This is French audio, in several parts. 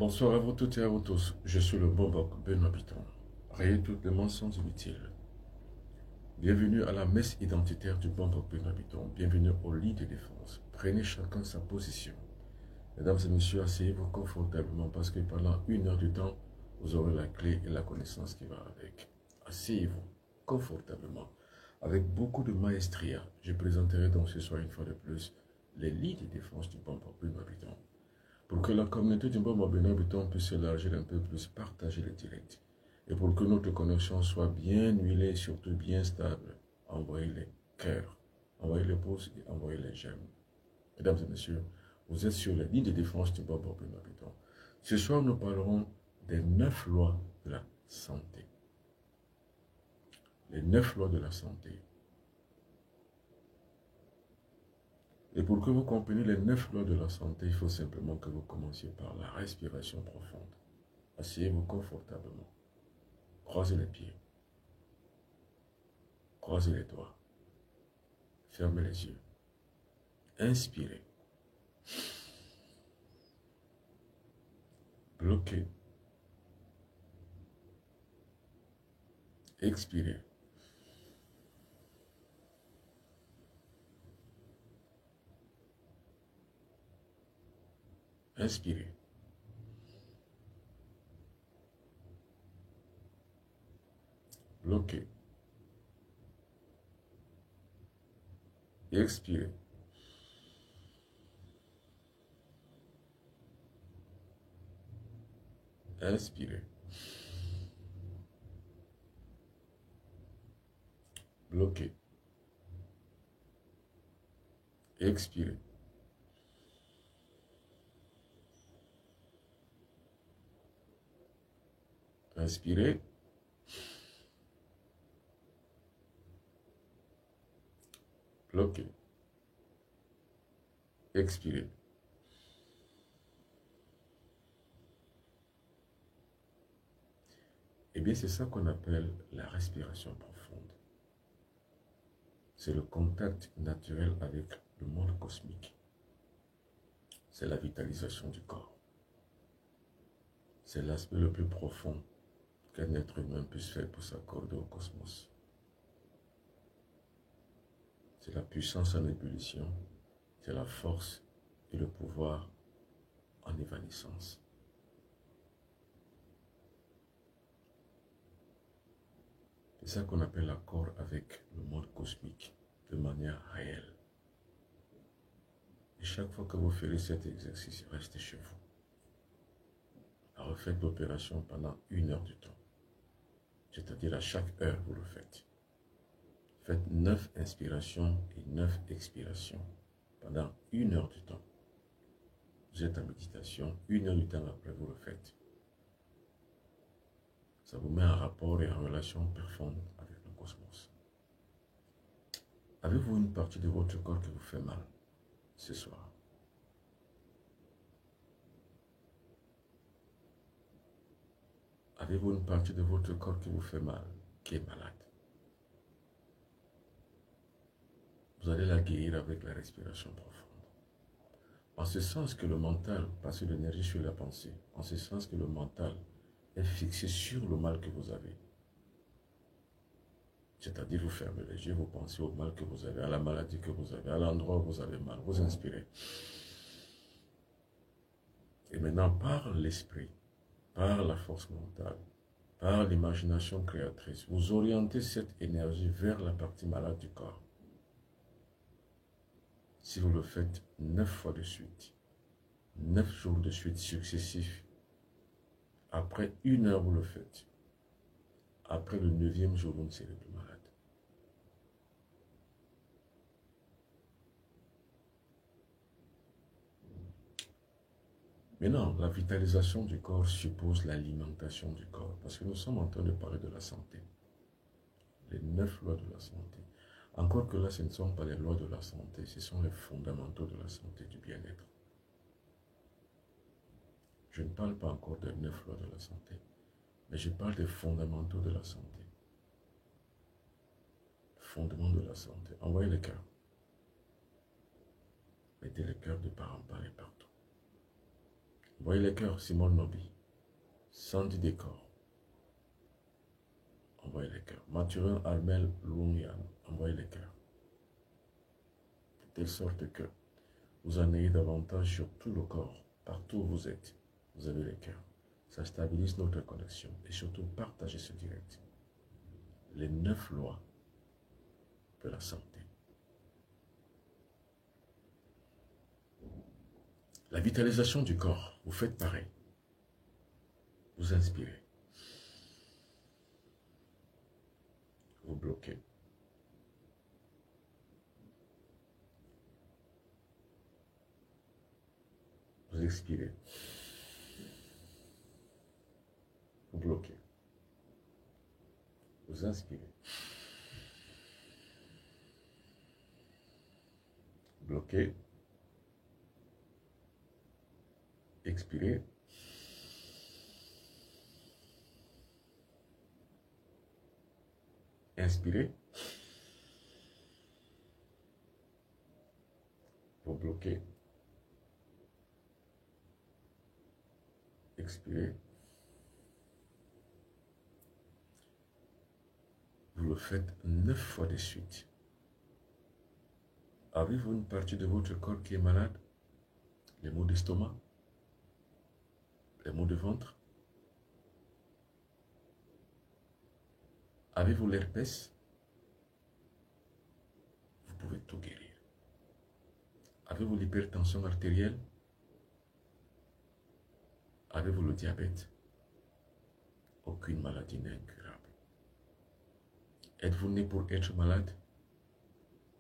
Bonsoir à vous toutes et à vous tous. Je suis le Bombok Benoît Piton. Rayez toutes les mensonges inutiles. Bienvenue à la messe identitaire du Bombok Benoît Piton. Bienvenue au lit de défense. Prenez chacun sa position. Mesdames et messieurs, asseyez-vous confortablement parce que pendant 1 heure du temps, vous aurez la clé et la connaissance qui va avec. Asseyez-vous confortablement. Avec beaucoup de maestria, je présenterai donc ce soir une fois de plus les lits de défense du Bombok Benoît Piton. Pour que la communauté du Bombok Benoît Piton puisse s'élargir un peu plus, partager les directs. Et pour que notre connexion soit bien huilée et surtout bien stable, envoyez les cœurs, envoyez les pouces et envoyez les j'aime. Mesdames et messieurs, vous êtes sur la ligne de défense du Bombok Benoît Piton. Ce soir, nous parlerons des 9 lois de la santé. Les 9 lois de la santé. Et pour que vous compreniez les 9 lois de la santé, il faut simplement que vous commenciez par la respiration profonde. Asseyez-vous confortablement. Croisez les pieds. Croisez les doigts. Fermez les yeux. Inspirez. Bloquez. Expirez. Inspirez. Bloquez. Expirez. Inspirez. Bloquez. Expirez. Inspirez. Bloquez. Expirez. Eh bien, c'est ça qu'on appelle la respiration profonde. C'est le contact naturel avec le monde cosmique. C'est la vitalisation du corps. C'est l'aspect le plus profond qu'un être humain puisse faire pour s'accorder au cosmos. C'est la puissance en ébullition, c'est la force et le pouvoir en évanescence. C'est ça qu'on appelle l'accord avec le monde cosmique de manière réelle. Et chaque fois que vous ferez cet exercice, restez chez vous. Refaites l'opération pendant 1 heure du temps. C'est-à-dire à chaque heure, vous le faites. Faites 9 inspirations et 9 expirations pendant 1 heure du temps. Vous êtes en méditation, 1 heure du temps après, vous le faites. Ça vous met en rapport et en relation profonde avec le cosmos. Avez-vous une partie de votre corps qui vous fait mal ce soir? Avez-vous une partie de votre corps qui vous fait mal, qui est malade? Vous allez la guérir avec la respiration profonde. En ce sens que le mental passe de l'énergie sur la pensée. En ce sens que le mental est fixé sur le mal que vous avez. C'est-à-dire, vous fermez les yeux, vous pensez au mal que vous avez, à la maladie que vous avez, à l'endroit où vous avez mal. Vous inspirez. Et maintenant, par l'esprit, par la force mentale, par l'imagination créatrice, vous orientez cette énergie vers la partie malade du corps. Si vous le faites 9 fois de suite, 9 jours de suite successifs, après 1 heure, vous le faites. Après le 9e jour, vous ne serez plus malade. Maintenant, la vitalisation du corps suppose l'alimentation du corps, parce que nous sommes en train de parler de la santé. Les 9 lois de la santé. Encore que là, ce ne sont pas les lois de la santé, ce sont les fondamentaux de la santé, du bien-être. Je ne parle pas encore des 9 lois de la santé, mais je parle des fondamentaux de la santé. Fondements de la santé. Envoyez les cœurs. Mettez les cœurs de part en part et partout. Envoyez les cœurs, Simone Nobi. Sandy Décor. Envoyez les cœurs. Mathurin Armel Lungian. Envoyez les cœurs. De telle sorte que vous en ayez davantage sur tout le corps. Partout où vous êtes, vous avez les cœurs. Ça stabilise notre connexion. Et surtout, partagez ce direct. Les 9 lois de la santé. La vitalisation du corps, vous faites pareil. Vous inspirez. Vous bloquez. Vous expirez. Vous bloquez. Vous inspirez. Bloquez. Expirez. Inspirez. Vous bloquez. Expirez. Vous le faites 9 fois de suite. Avez-vous une partie de votre corps qui est malade? Les maux d'estomac? Les maux de ventre? Avez-vous l'herpès? Vous pouvez tout guérir. Avez-vous l'hypertension artérielle? Avez-vous le diabète? Aucune maladie n'est incurable. Êtes-vous né pour être malade?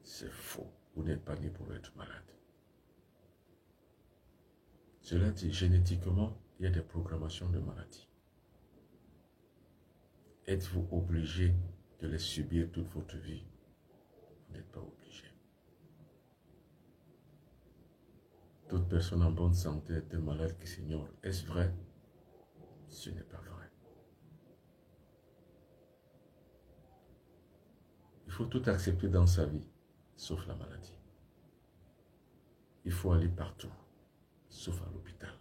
C'est faux. Vous n'êtes pas né pour être malade. Cela dit, génétiquement, il y a des programmations de maladies. Êtes-vous obligé de les subir toute votre vie? Vous n'êtes pas obligé. Toute personne en bonne santé est un malade qui s'ignore. Est-ce vrai? Ce n'est pas vrai. Il faut tout accepter dans sa vie, sauf la maladie. Il faut aller partout, sauf à l'hôpital.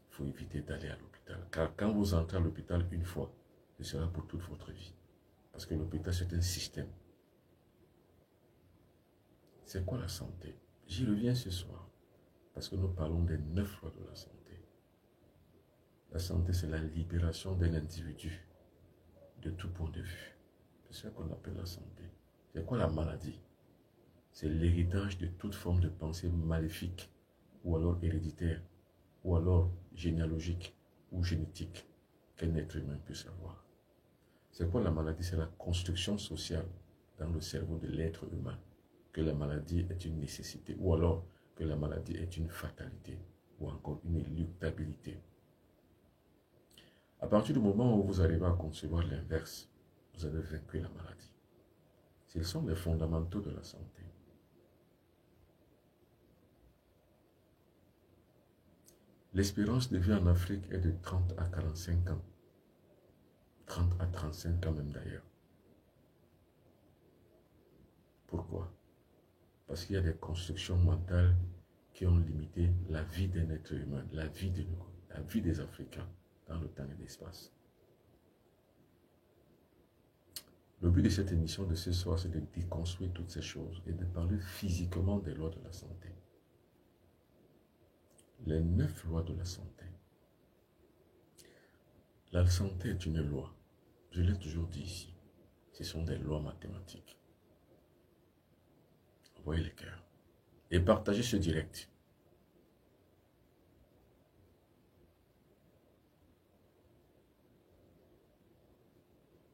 Il faut éviter d'aller à l'hôpital. Car quand vous entrez à l'hôpital une fois, ce sera pour toute votre vie. Parce que l'hôpital, c'est un système. C'est quoi la santé? J'y reviens ce soir. Parce que nous parlons des 9 lois de la santé. La santé, c'est la libération d'un individu de tout point de vue. C'est ce qu'on appelle la santé. C'est quoi la maladie? C'est l'héritage de toute forme de pensée maléfique, ou alors héréditaire, ou alors généalogique, ou génétique, qu'un être humain puisse avoir. C'est quoi la maladie? C'est la construction sociale dans le cerveau de l'être humain, que la maladie est une nécessité, ou alors que la maladie est une fatalité, ou encore une inéluctabilité. À partir du moment où vous arrivez à concevoir l'inverse, vous avez vaincu la maladie. Ce sont les fondamentaux de la santé. L'espérance de vie en Afrique est de 30 à 45 ans. 30 à 35 ans même d'ailleurs. Pourquoi? Parce qu'il y a des constructions mentales qui ont limité la vie d'un être humain, la vie des Africains dans le temps et l'espace. Le but de cette émission de ce soir, c'est de déconstruire toutes ces choses et de parler physiquement des lois de la santé. Les 9 lois de la santé. La santé est une loi. Je l'ai toujours dit ici. Ce sont des lois mathématiques. Envoyez les cœurs. Et partagez ce direct.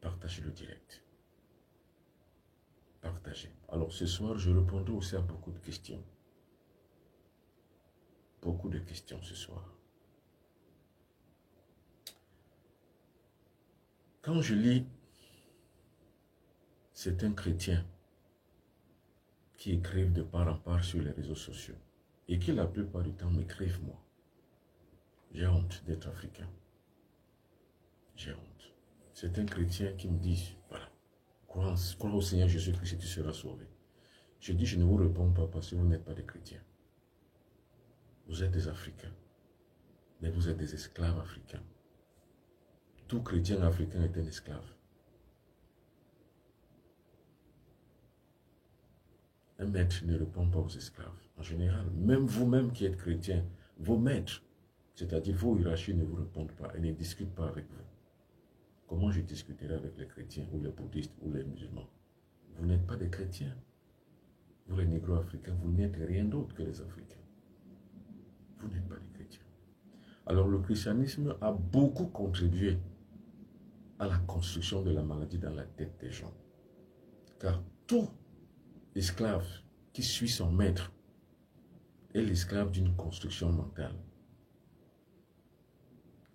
Partagez le direct. Partagez. Alors ce soir, je répondrai aussi à beaucoup de questions. Beaucoup de questions ce soir. Quand je lis certains chrétiens qui écrivent de part en part sur les réseaux sociaux et qui la plupart du temps m'écrivent moi, j'ai honte d'être africain. J'ai honte. Certains chrétiens qui me disent, voilà, crois au Seigneur Jésus-Christ et tu seras sauvé. Je dis, je ne vous réponds pas parce que vous n'êtes pas des chrétiens. Vous êtes des Africains. Mais vous êtes des esclaves africains. Tout chrétien africain est un esclave. Un maître ne répond pas aux esclaves. En général, même vous-même qui êtes chrétien, vos maîtres, c'est-à-dire vos hiérarchies, ne vous répondent pas et ne discutent pas avec vous. Comment je discuterai avec les chrétiens ou les bouddhistes ou les musulmans? Vous n'êtes pas des chrétiens. Vous les négro-africains, vous n'êtes rien d'autre que les Africains. Vous n'êtes pas des chrétiens. Alors le christianisme a beaucoup contribué à la construction de la maladie dans la tête des gens. Car tout esclave qui suit son maître est l'esclave d'une construction mentale.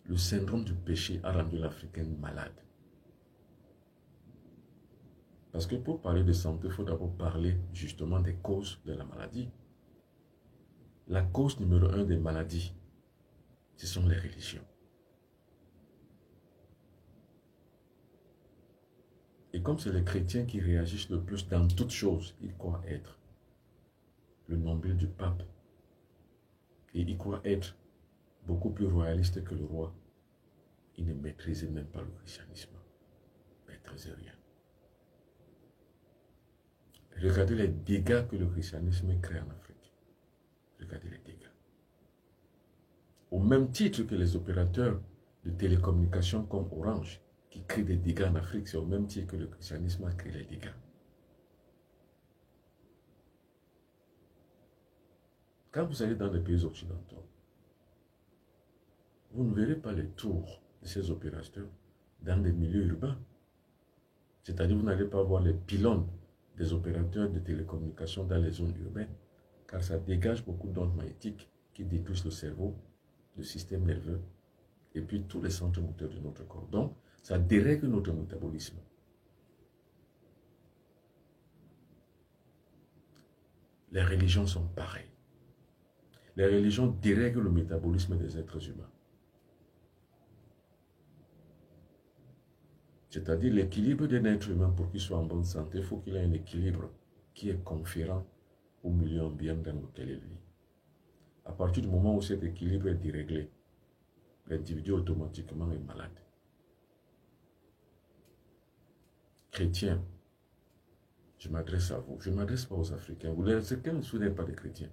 Le syndrome du péché a rendu l'Africain malade. Parce que pour parler de santé, il faut d'abord parler justement des causes de la maladie. La cause numéro 1 des maladies, ce sont les religions. Et comme c'est les chrétiens qui réagissent le plus dans toutes choses, ils croient être le nombril du pape. Et ils croient être beaucoup plus royaliste que le roi. Ils ne maîtrisaient même pas le christianisme. Ils ne maîtrisaient rien. Regardez les dégâts que le christianisme crée en Afrique. Regardez les dégâts. Au même titre que les opérateurs de télécommunications comme Orange, qui créent des dégâts en Afrique, c'est au même titre que le christianisme a créé les dégâts. Quand vous allez dans les pays occidentaux, vous ne verrez pas les tours de ces opérateurs dans les milieux urbains. C'est-à-dire vous n'allez pas voir les pylônes des opérateurs de télécommunications dans les zones urbaines, car ça dégage beaucoup d'ondes magnétiques qui détruisent le cerveau, le système nerveux, et puis tous les centres moteurs de notre corps. Donc, ça dérègle notre métabolisme. Les religions sont pareilles. Les religions dérèglent le métabolisme des êtres humains. C'est-à-dire l'équilibre d'un être humain pour qu'il soit en bonne santé, il faut qu'il ait un équilibre qui est conférent au milieu ambiant dans lequel il vit. À partir du moment où cet équilibre est déréglé, l'individu automatiquement est malade. Chrétiens, je m'adresse à vous, je ne m'adresse pas aux Africains. Vous les Africains, vous n'êtes pas des chrétiens.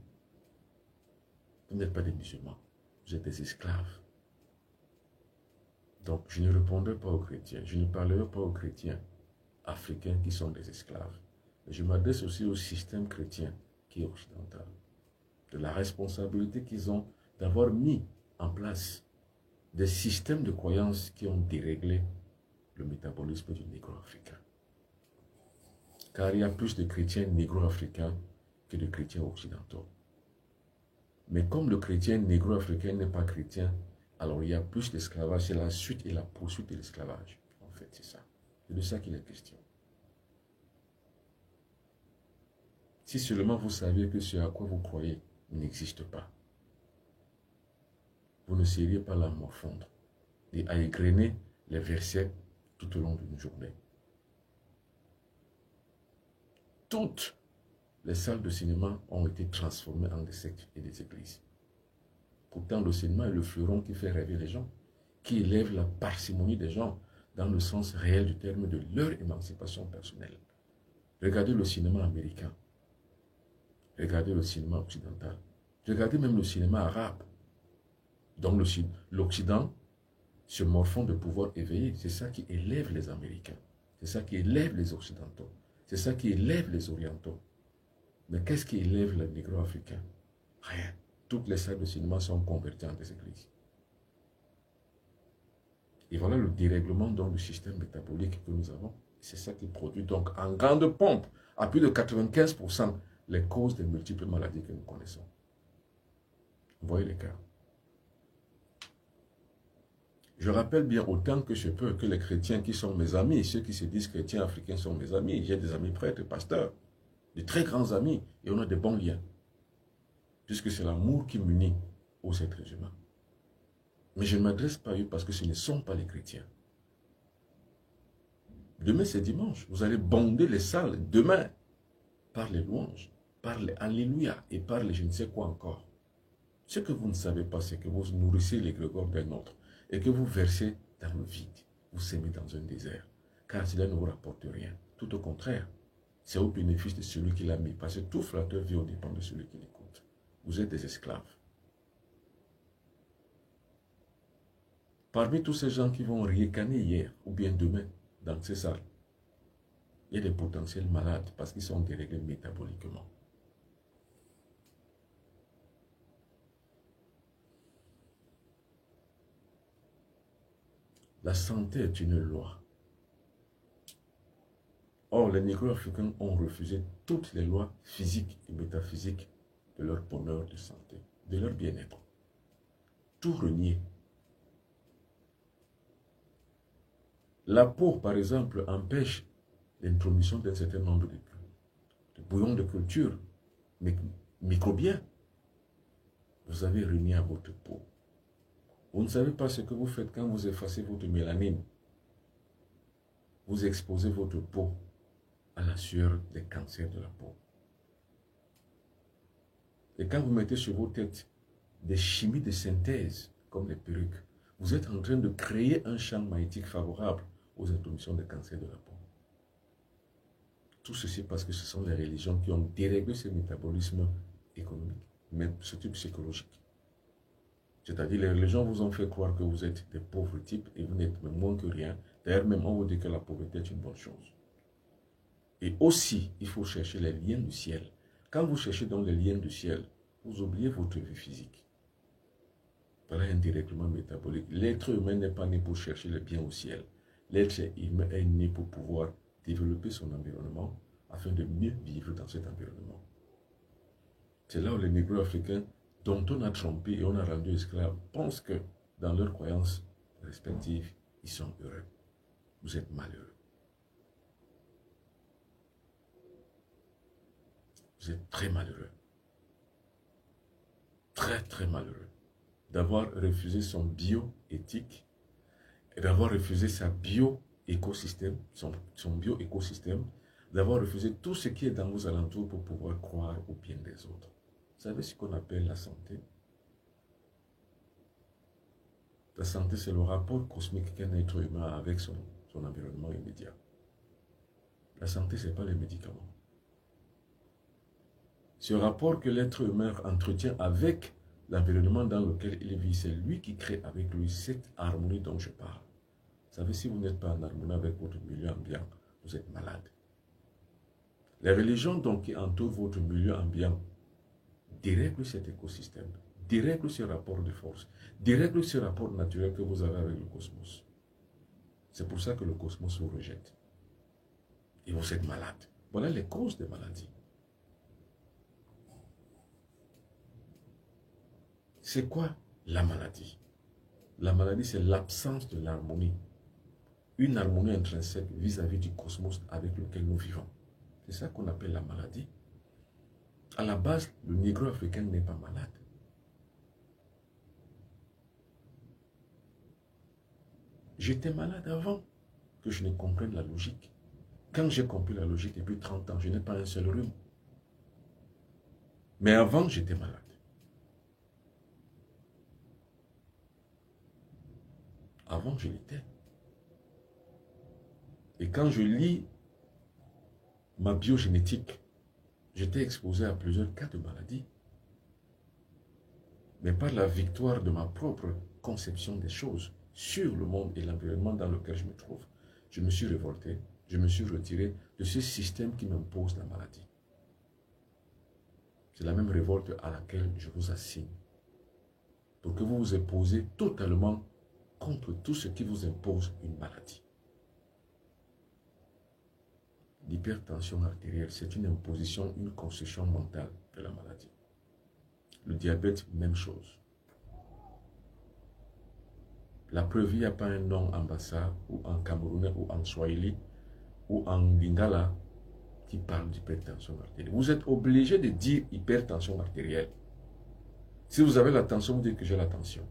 Vous n'êtes pas des musulmans. Vous êtes des esclaves. Donc, je ne répondrai pas aux chrétiens. Je ne parlerai pas aux chrétiens africains qui sont des esclaves. Mais je m'adresse aussi au système chrétien qui est occidental. De la responsabilité qu'ils ont d'avoir mis en place des systèmes de croyances qui ont déréglé le métabolisme du négro-africain. Car il y a plus de chrétiens négro-africains que de chrétiens occidentaux. Mais comme le chrétien négro-africain n'est pas chrétien, alors il y a plus d'esclavage, c'est la suite et la poursuite de l'esclavage. En fait, c'est ça. C'est de ça qu'il est question. Si seulement vous saviez que ce à quoi vous croyez n'existe pas, vous ne seriez pas là à morfondre et à égrener les versets tout au long d'une journée. Toutes les salles de cinéma ont été transformées en des sectes et des églises. Pourtant, le cinéma est le fleuron qui fait rêver les gens, qui élève la parcimonie des gens dans le sens réel du terme de leur émancipation personnelle. Regardez le cinéma américain. Regardez le cinéma occidental. Regardez même le cinéma arabe. Donc l'Occident se morfond de pouvoir éveillé. C'est ça qui élève les Américains. C'est ça qui élève les Occidentaux. C'est ça qui élève les Orientaux. Mais qu'est-ce qui élève les négro-africains? Rien. Toutes les salles de cinéma sont converties en des églises. Et voilà le dérèglement donc du système métabolique que nous avons. C'est ça qui produit donc en grande pompe, à plus de 95%, les causes des multiples maladies que nous connaissons. Vous voyez les cas. Je rappelle bien autant que je peux que les chrétiens qui sont mes amis, ceux qui se disent chrétiens africains sont mes amis. J'ai des amis prêtres, pasteurs, de très grands amis, et on a de bons liens. Puisque c'est l'amour qui m'unit aux êtres humains. Mais je ne m'adresse pas à eux parce que ce ne sont pas les chrétiens. Demain c'est dimanche, vous allez bonder les salles, demain, par les louanges, par les alléluia et par les je ne sais quoi encore. Ce que vous ne savez pas, c'est que vous nourrissez l'égrégore d'un autre et que vous versez dans le vide. Vous s'aimez dans un désert. Car cela ne vous rapporte rien. Tout au contraire, c'est au bénéfice de celui qui l'a mis. Parce que tout flatteur vit au dépend de celui qui l'écoute. Vous êtes des esclaves. Parmi tous ces gens qui vont ricaner hier ou bien demain dans ces salles, il y a des potentiels malades parce qu'ils sont déréglés métaboliquement. La santé est une loi. Or, les négro-africains ont refusé toutes les lois physiques et métaphysiques de leur bonheur de santé, de leur bien-être. Tout renier. La peau, par exemple, empêche l'intromission d'un certain nombre de bouillons de culture microbiens. Vous avez renié à votre peau. Vous ne savez pas ce que vous faites quand vous effacez votre mélanine. Vous exposez votre peau à la sueur des cancers de la peau. Et quand vous mettez sur vos têtes des chimies de synthèse, comme les perruques, vous êtes en train de créer un champ magnétique favorable aux introductions de cancers de la peau. Tout ceci parce que ce sont les religions qui ont déréglé ce métabolisme économique, même ce type psychologique. C'est-à-dire, les religions vous ont fait croire que vous êtes des pauvres types et vous n'êtes même moins que rien. D'ailleurs, même on vous dit que la pauvreté est une bonne chose. Et aussi, il faut chercher les liens du ciel. Quand vous cherchez dans les liens du ciel, vous oubliez votre vie physique. Voilà un dérèglement métabolique. L'être humain n'est pas né pour chercher le bien au ciel. L'être humain est né pour pouvoir développer son environnement afin de mieux vivre dans cet environnement. C'est là où les négro-africains, dont on a trompé et on a rendu esclaves, pensent que dans leurs croyances respectives, ils sont heureux. Vous êtes malheureux. Vous êtes très malheureux. Très, très malheureux. D'avoir refusé son bio-éthique et d'avoir refusé sa bio-écosystème, son bio-écosystème, d'avoir refusé tout ce qui est dans vos alentours pour pouvoir croire au bien des autres. Vous savez ce qu'on appelle la santé? La santé, c'est le rapport cosmique qu'un être humain a avec son environnement immédiat. La santé, ce n'est pas les médicaments. Ce rapport que l'être humain entretient avec l'environnement dans lequel il vit, c'est lui qui crée avec lui cette harmonie dont je parle. Vous savez, si vous n'êtes pas en harmonie avec votre milieu ambiant, vous êtes malade. Les religions donc qui entourent votre milieu ambiant dérèglent cet écosystème, dérèglent ce rapport de force, dérèglent ce rapport naturel que vous avez avec le cosmos. C'est pour ça que le cosmos vous rejette. Et vous êtes malade. Voilà les causes des maladies. C'est quoi la maladie? La maladie, c'est l'absence de l'harmonie. Une harmonie intrinsèque vis-à-vis du cosmos avec lequel nous vivons. C'est ça qu'on appelle la maladie. À la base, le négro-africain n'est pas malade. J'étais malade avant que je ne comprenne la logique. Quand j'ai compris la logique depuis 30 ans, je n'ai pas un seul rhume. Mais avant, j'étais malade. Avant, je l'étais. Et quand je lis ma biogénétique, j'étais exposé à plusieurs cas de maladie. Mais par la victoire de ma propre conception des choses sur le monde et l'environnement dans lequel je me trouve, je me suis révolté, je me suis retiré de ce système qui m'impose la maladie. C'est la même révolte à laquelle je vous assigne. Pour que vous vous opposez totalement contre tout ce qui vous impose une maladie. L'hypertension artérielle, c'est une imposition, une construction mentale de la maladie. Le diabète, même chose. La preuve, il n'y a pas un nom en Bassa, ou en Camerounais, ou en Swahili, ou en Lingala, qui parle d'hypertension artérielle. Vous êtes obligé de dire hypertension artérielle. Si vous avez la tension, vous dites que j'ai la tension.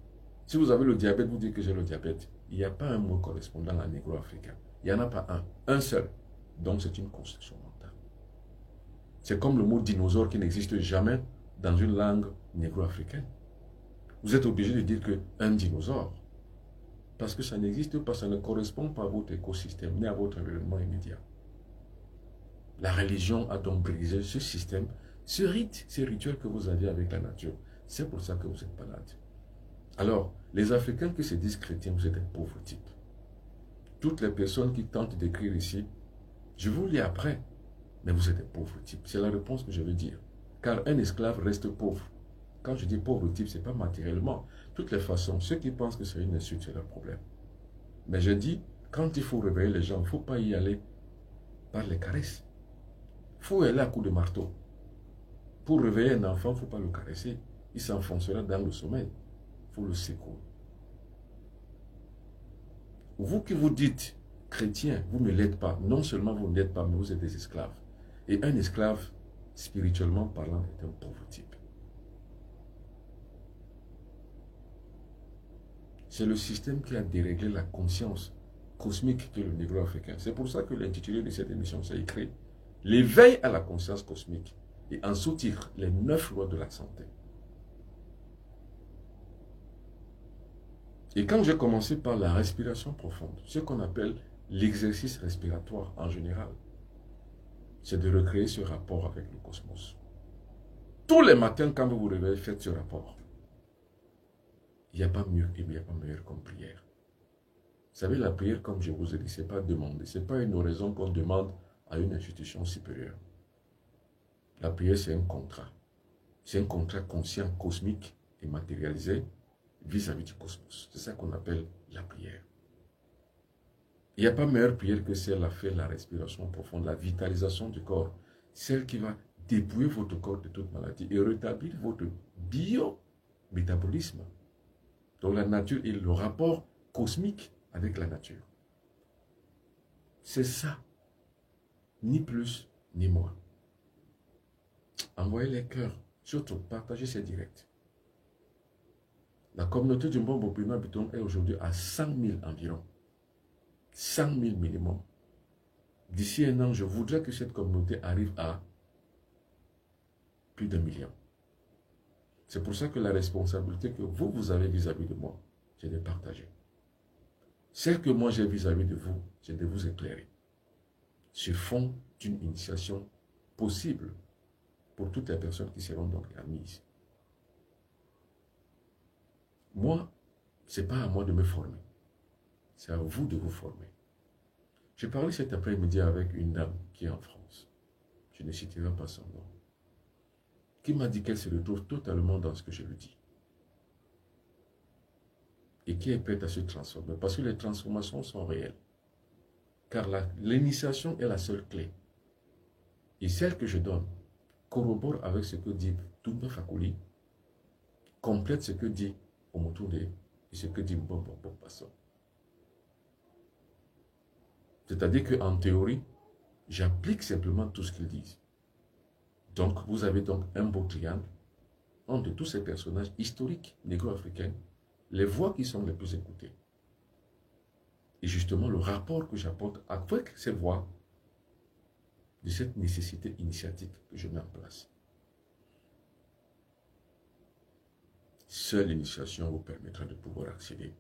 Si vous avez le diabète, vous dites que j'ai le diabète. Il n'y a pas un mot correspondant à négro-africain. Il n'y en a pas un seul. Donc c'est une construction mentale. C'est comme le mot dinosaure qui n'existe jamais dans une langue négro-africaine. Vous êtes obligé de dire qu'un dinosaure, parce que ça n'existe pas, ça ne correspond pas à votre écosystème, ni à votre environnement immédiat. La religion a donc brisé ce système, ce rite, ces rituels que vous avez avec la nature. C'est pour ça que vous êtes malade. Alors, les Africains qui se disent chrétiens, vous êtes des pauvres types. Toutes les personnes qui tentent d'écrire ici, je vous lis après, mais vous êtes des pauvres types. C'est la réponse que je veux dire. Car un esclave reste pauvre. Quand je dis pauvre type, ce n'est pas matériellement. De toutes les façons, ceux qui pensent que c'est une insulte, c'est leur problème. Mais je dis, quand il faut réveiller les gens, il ne faut pas y aller par les caresses. Il faut y aller à coups de marteau. Pour réveiller un enfant, il ne faut pas le caresser. Il s'enfoncera dans le sommeil. Il faut le secouer. Vous qui vous dites chrétien, vous ne l'êtes pas. Non seulement vous ne l'êtes pas, mais vous êtes des esclaves. Et un esclave, spirituellement parlant, est un pauvre type. C'est le système qui a déréglé la conscience cosmique que le négro africain. C'est pour ça que l'intitulé de cette émission, c'est écrit « L'éveil à la conscience cosmique » et en sous-titre « Les 9 lois de la santé ». Et quand j'ai commencé par la respiration profonde, ce qu'on appelle l'exercice respiratoire en général, c'est de recréer ce rapport avec le cosmos. Tous les matins, quand vous vous réveillez, faites ce rapport. Il n'y a pas mieux et il n'y a pas meilleur comme prière. Vous savez, la prière, comme je vous ai dit, ce n'est pas demander. Ce n'est pas une oraison qu'on demande à une institution supérieure. La prière, c'est un contrat. C'est un contrat conscient, cosmique et matérialisé vis-à-vis du cosmos. C'est ça qu'on appelle la prière. Il n'y a pas meilleure prière que celle à faire la respiration profonde, la vitalisation du corps. Celle qui va dépouiller votre corps de toute maladie et rétablir votre biométabolisme. Donc la nature et le rapport cosmique avec la nature. C'est ça. Ni plus, ni moins. Envoyez les cœurs. Surtout, partagez ces directs. La communauté du Mbombo Beno Habiton est aujourd'hui à 100 000 environ. 100 000 minimum. D'ici un an, je voudrais que cette communauté arrive à plus d'1 million. C'est pour ça que la responsabilité que vous avez vis-à-vis de moi, c'est de partager. Celle que moi j'ai vis-à-vis de vous, c'est de vous éclairer. Sur fond d'une initiation possible pour toutes les personnes qui seront donc admises. Moi, ce n'est pas à moi de me former. C'est à vous de vous former. J'ai parlé cet après-midi avec une dame qui est en France. Je ne citerai pas son nom. Qui m'a dit qu'elle se retrouve totalement dans ce que je lui dis. Et qui est prête à se transformer. Parce que les transformations sont réelles. Car l'initiation est la seule clé. Et celle que je donne corrobore avec ce que dit Toumba Fakouli, complète ce que dit Omotunde et ce que dit Mbombo Passo. C'est-à-dire qu'en théorie, j'applique simplement tout ce qu'ils disent. Donc, vous avez donc un beau triangle entre tous ces personnages historiques négro-africains, les voix qui sont les plus écoutées. Et justement, le rapport que j'apporte avec ces voix de cette nécessité initiatique que je mets en place. Seule l'initiation vous permettra de pouvoir accéder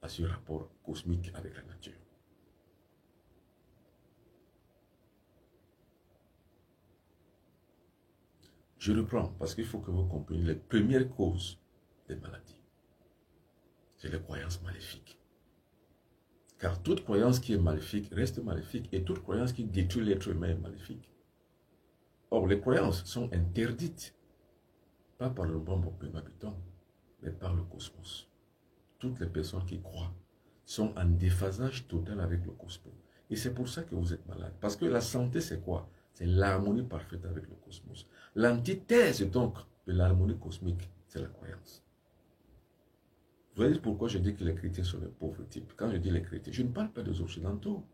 à ce rapport cosmique avec la nature. Je reprends parce qu'il faut que vous compreniez les premières causes des maladies. C'est les croyances maléfiques. Car toute croyance qui est maléfique reste maléfique et toute croyance qui détruit l'être humain est maléfique. Or, les croyances sont interdites, pas par le Mbombo Beno Habiton, mais par le cosmos. Toutes les personnes qui croient sont en déphasage total avec le cosmos. Et c'est pour ça que vous êtes malade. Parce que la santé, c'est quoi? C'est l'harmonie parfaite avec le cosmos. L'antithèse donc de l'harmonie cosmique, c'est la croyance. Vous voyez pourquoi je dis que les chrétiens sont des pauvres types. Quand je dis les chrétiens, je ne parle pas des occidentaux.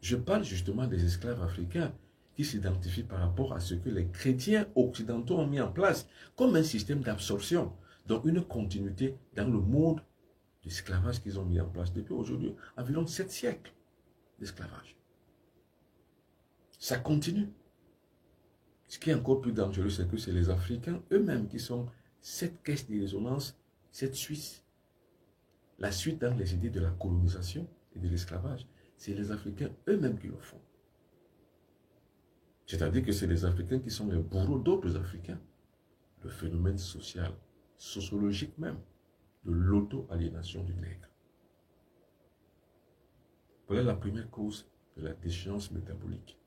Je parle justement des esclaves africains qui s'identifient par rapport à ce que les chrétiens occidentaux ont mis en place comme un système d'absorption. Donc une continuité dans le monde d'esclavage qu'ils ont mis en place depuis aujourd'hui, environ 7 siècles d'esclavage. Ça continue. Ce qui est encore plus dangereux, c'est que c'est les Africains eux-mêmes qui sont cette caisse de résonance cette Suisse, la suite dans les idées de la colonisation et de l'esclavage, c'est les Africains eux-mêmes qui le font. C'est-à-dire que c'est les Africains qui sont les bourreaux d'autres Africains. Le phénomène social, sociologique même, de l'auto-aliénation du nègre. Voilà la première cause de la déchéance métabolique,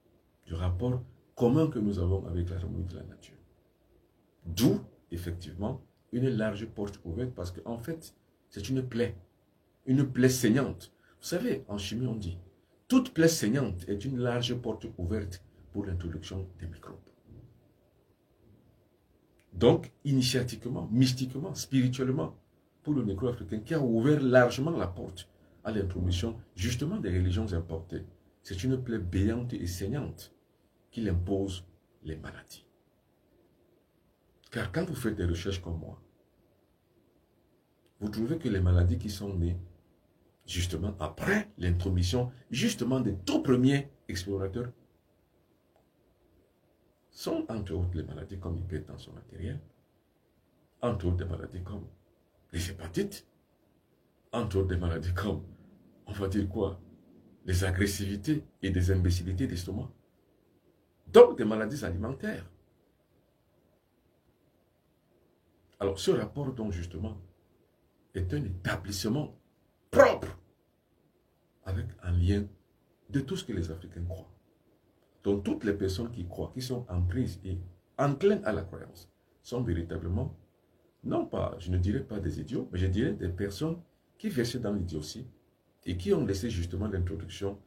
du rapport commun que nous avons avec l'harmonie de la nature. D'où, effectivement, une large porte ouverte parce qu'en fait, c'est une plaie saignante. Vous savez, en chimie, on dit, toute plaie saignante est une large porte ouverte pour l'introduction des microbes. Donc, initiatiquement, mystiquement, spirituellement, pour le négro-africain qui a ouvert largement la porte à l'introduction justement des religions importées, c'est une plaie béante et saignante qu'il impose les maladies. Car quand vous faites des recherches comme moi, vous trouvez que les maladies qui sont nées justement après l'intromission, justement des tout premiers explorateurs, sont entre autres les maladies comme l'hypertension artérielle, entre autres des maladies comme les hépatites, entre autres des maladies comme, on va dire quoi, les agressivités et des imbécilités d'estomac. Donc des maladies alimentaires. Alors ce rapport donc justement est un établissement propre avec un lien de tout ce que les Africains croient. Donc toutes les personnes qui croient, qui sont en prise et enclines à la croyance, sont véritablement, non pas, je ne dirais pas des idiots, mais je dirais des personnes qui versaient dans l'idiotie et qui ont laissé justement l'introduction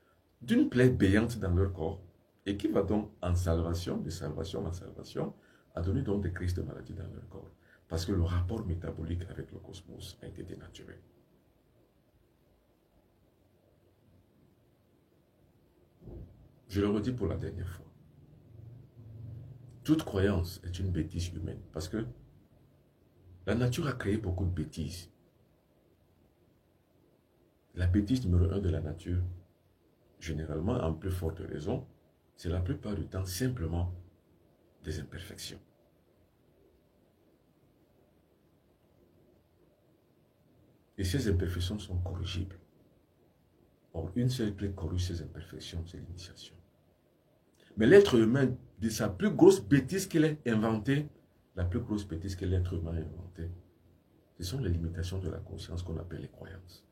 d'une plaie béante dans leur corps et qui va donc en salvation, de salvation en salvation, à donner donc des crises de maladie dans leur corps. Parce que le rapport métabolique avec le cosmos a été dénaturé. Je le redis pour la dernière fois. Toute croyance est une bêtise humaine parce que la nature a créé beaucoup de bêtises. La bêtise numéro 1 de la nature, généralement en plus forte raison, c'est la plupart du temps simplement des imperfections. Et ces imperfections sont corrigibles. Or, une seule clé corrige ces imperfections, c'est l'initiation. Mais l'être humain, de sa plus grosse bêtise qu'il ait inventée, la plus grosse bêtise que l'être humain a inventée, ce sont les limitations de la conscience qu'on appelle les croyances.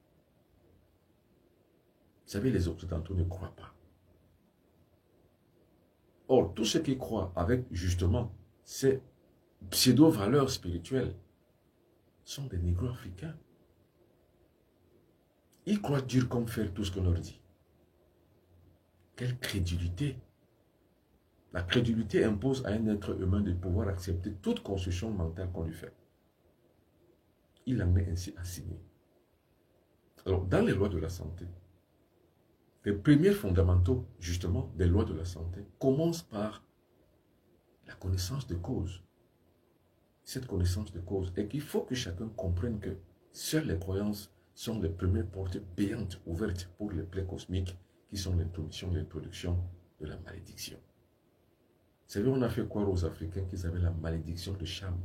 Vous savez, les Occidentaux ne croient pas. Or, tous ceux qui croient avec justement ces pseudo-valeurs spirituelles sont des négro-africains. Ils croient dur comme fer tout ce qu'on leur dit. Quelle crédulité! La crédulité impose à un être humain de pouvoir accepter toute construction mentale qu'on lui fait. Il en est ainsi assigné. Alors, dans les lois de la santé, les premiers fondamentaux, justement, des lois de la santé commencent par la connaissance de cause. Cette connaissance de cause est qu'il faut que chacun comprenne que seules les croyances sont les premières portes béantes ouvertes pour les plaies cosmiques qui sont l'introduction et l'introduction de la malédiction. Vous savez, on a fait croire aux Africains qu'ils avaient la malédiction de Cham.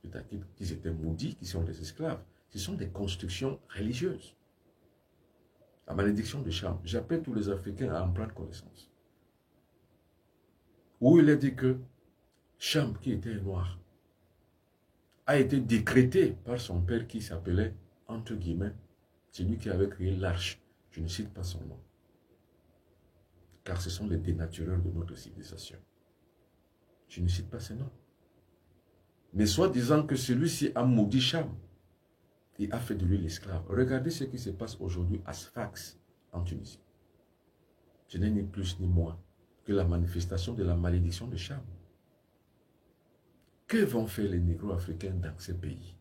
C'est-à-dire qu'ils étaient maudits, qu'ils sont des esclaves. Ce sont des constructions religieuses. La malédiction de Cham, j'appelle tous les Africains à en prendre connaissance. Où il est dit que Cham, qui était noir, a été décrété par son père qui s'appelait, entre guillemets, celui qui avait créé l'arche. Je ne cite pas son nom. Car ce sont les dénatureurs de notre civilisation. Je ne cite pas ce nom. Mais soit disant que celui-ci a maudit Cham et a fait de lui l'esclave. Regardez ce qui se passe aujourd'hui à Sfax, en Tunisie. Ce n'est ni plus ni moins que la manifestation de la malédiction de Cham. Que vont faire les négro-africains dans ces pays?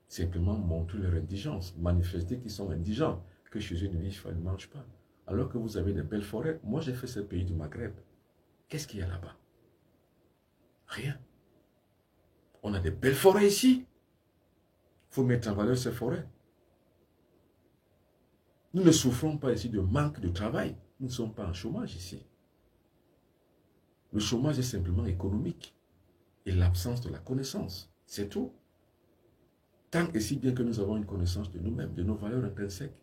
Simplement montrer leur indigence, manifester qu'ils sont indigents, que chez eux, ils ne vivent pas, ils ne mangent pas. Alors que vous avez des belles forêts. Moi, j'ai fait ce pays du Maghreb. Qu'est-ce qu'il y a là-bas? Rien. On a des belles forêts ici. Il faut mettre en valeur ces forêts. Nous ne souffrons pas ici de manque de travail. Nous ne sommes pas en chômage ici. Le chômage est simplement économique et l'absence de la connaissance. C'est tout. Tant et si bien que nous avons une connaissance de nous-mêmes, de nos valeurs intrinsèques,